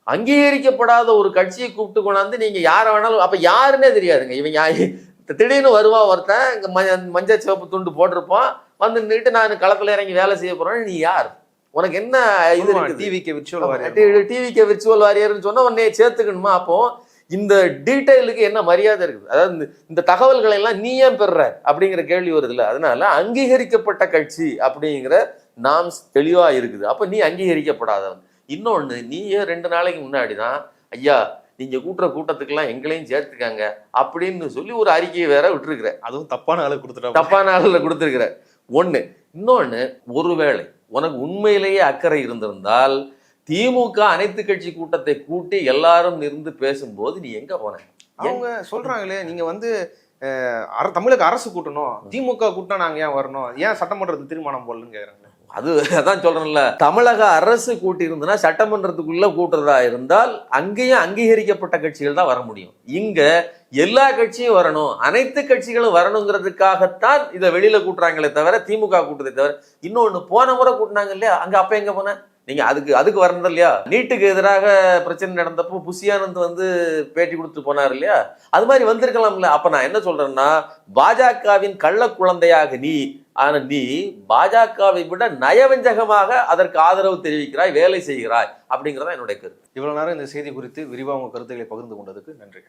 அங்கீகரிக்கப்படாத ஒரு கட்சியை கூப்பிட்டு கொண்டாந்து நீங்க யாரை வேணாலும், அப்ப யாருன்னே தெரியாதுங்க. இவங்க திடீர்னு வருவா ஒருத்தன் மஞ்சள் சிவப்பு துண்டு போட்டிருப்பான், வந்து நின்றுட்டு நான் களத்துல இறங்கி வேலை செய்ய போறேன். நீ யார்? உனக்கு என்ன இது? டிவிகே விர்ச்சுவல் வாரியர்னு சொன்னா உன்னை சேர்த்துக்கணுமா? அப்போ இந்த டீடைலுக்கு என்ன மரியாதை இருக்குது? அதாவது இந்த தகவல்களை எல்லாம் நீ ஏன் பெறுற அப்படிங்கிற கேள்வி வருது இல்லை. அதனால அங்கீகரிக்கப்பட்ட கட்சி அப்படிங்கிற நாம்ஸ் தெளிவா இருக்குது. அப்ப நீ அங்கீகரிக்கப்படாதவன். இன்னொன்னு, நீயே 2 நாளைக்கு முன்னாடிதான் ஐயா நீங்க கூட்டுற கூட்டத்துக்கெல்லாம் எங்களையும் சேர்த்துக்காங்க அப்படின்னு சொல்லி ஒரு அறிக்கையை வேற விட்டுருக்குற. அதுவும் தப்பான ஆளு கொடுத்துட்ட, தப்பான ஆளுல கொடுத்துருக்குற. ஒண்ணு. இன்னொன்னு, ஒருவேளை உனக்கு உண்மையிலேயே அக்கறை இருந்திருந்தால் திமுக அனைத்து கட்சி கூட்டத்தை கூட்டி எல்லாரும் இருந்து பேசும்போது நீ எங்க போன? அவங்க சொல்றாங்களே, நீங்க வந்து தமிழக அரசு கூட்டணும், திமுக கூட்டினா நாங்க ஏன் வரணும், ஏன் சட்டமன்றத்துக்கு தீர்மானம் போடலன்னு கேக்குறாங்க. அது அதான் சொல்றேன்ல, தமிழக அரசு கூட்டி இருந்ததுன்னா சட்டமன்றத்துக்குள்ள கூட்டுறதா இருந்தால் அங்கேயும் அங்கீகரிக்கப்பட்ட கட்சிகள் தான் வர முடியும். இங்க எல்லா கட்சியும் வரணும், அனைத்து கட்சிகளும் வரணுங்கிறதுக்காகத்தான் இதை வெளியில கூட்டுறாங்களே தவிர திமுக கூட்டத்தை தவிர. இன்னொன்னு, போன முறை கூட்டினாங்க இல்லையா, அங்க அப்ப எங்க போன நீங்க? அதுக்கு வரணும் இல்லையா? நீட்டுக்கு எதிராக பிரச்சனை நடந்தப்போ புஷியானந்த் வந்து பேட்டி கொடுத்து போனார் இல்லையா? அது மாதிரி வந்திருக்கலாம்ல. அப்ப நான் என்ன சொல்றேன்னா, பாஜகவின் கள்ள குழந்தையாக நீ பாஜகவை விட நயவஞ்சகமாக அதற்கு ஆதரவு தெரிவிக்கிறாய், வேலை செய்கிறாய் அப்படிங்கிறதா என்னுடைய கருத்து. இவ்வளவு நேரம் இந்த செய்தி குறித்து விரிவாக உங்க கருத்துக்களை பகிர்ந்து கொண்டதுக்கு நன்றி.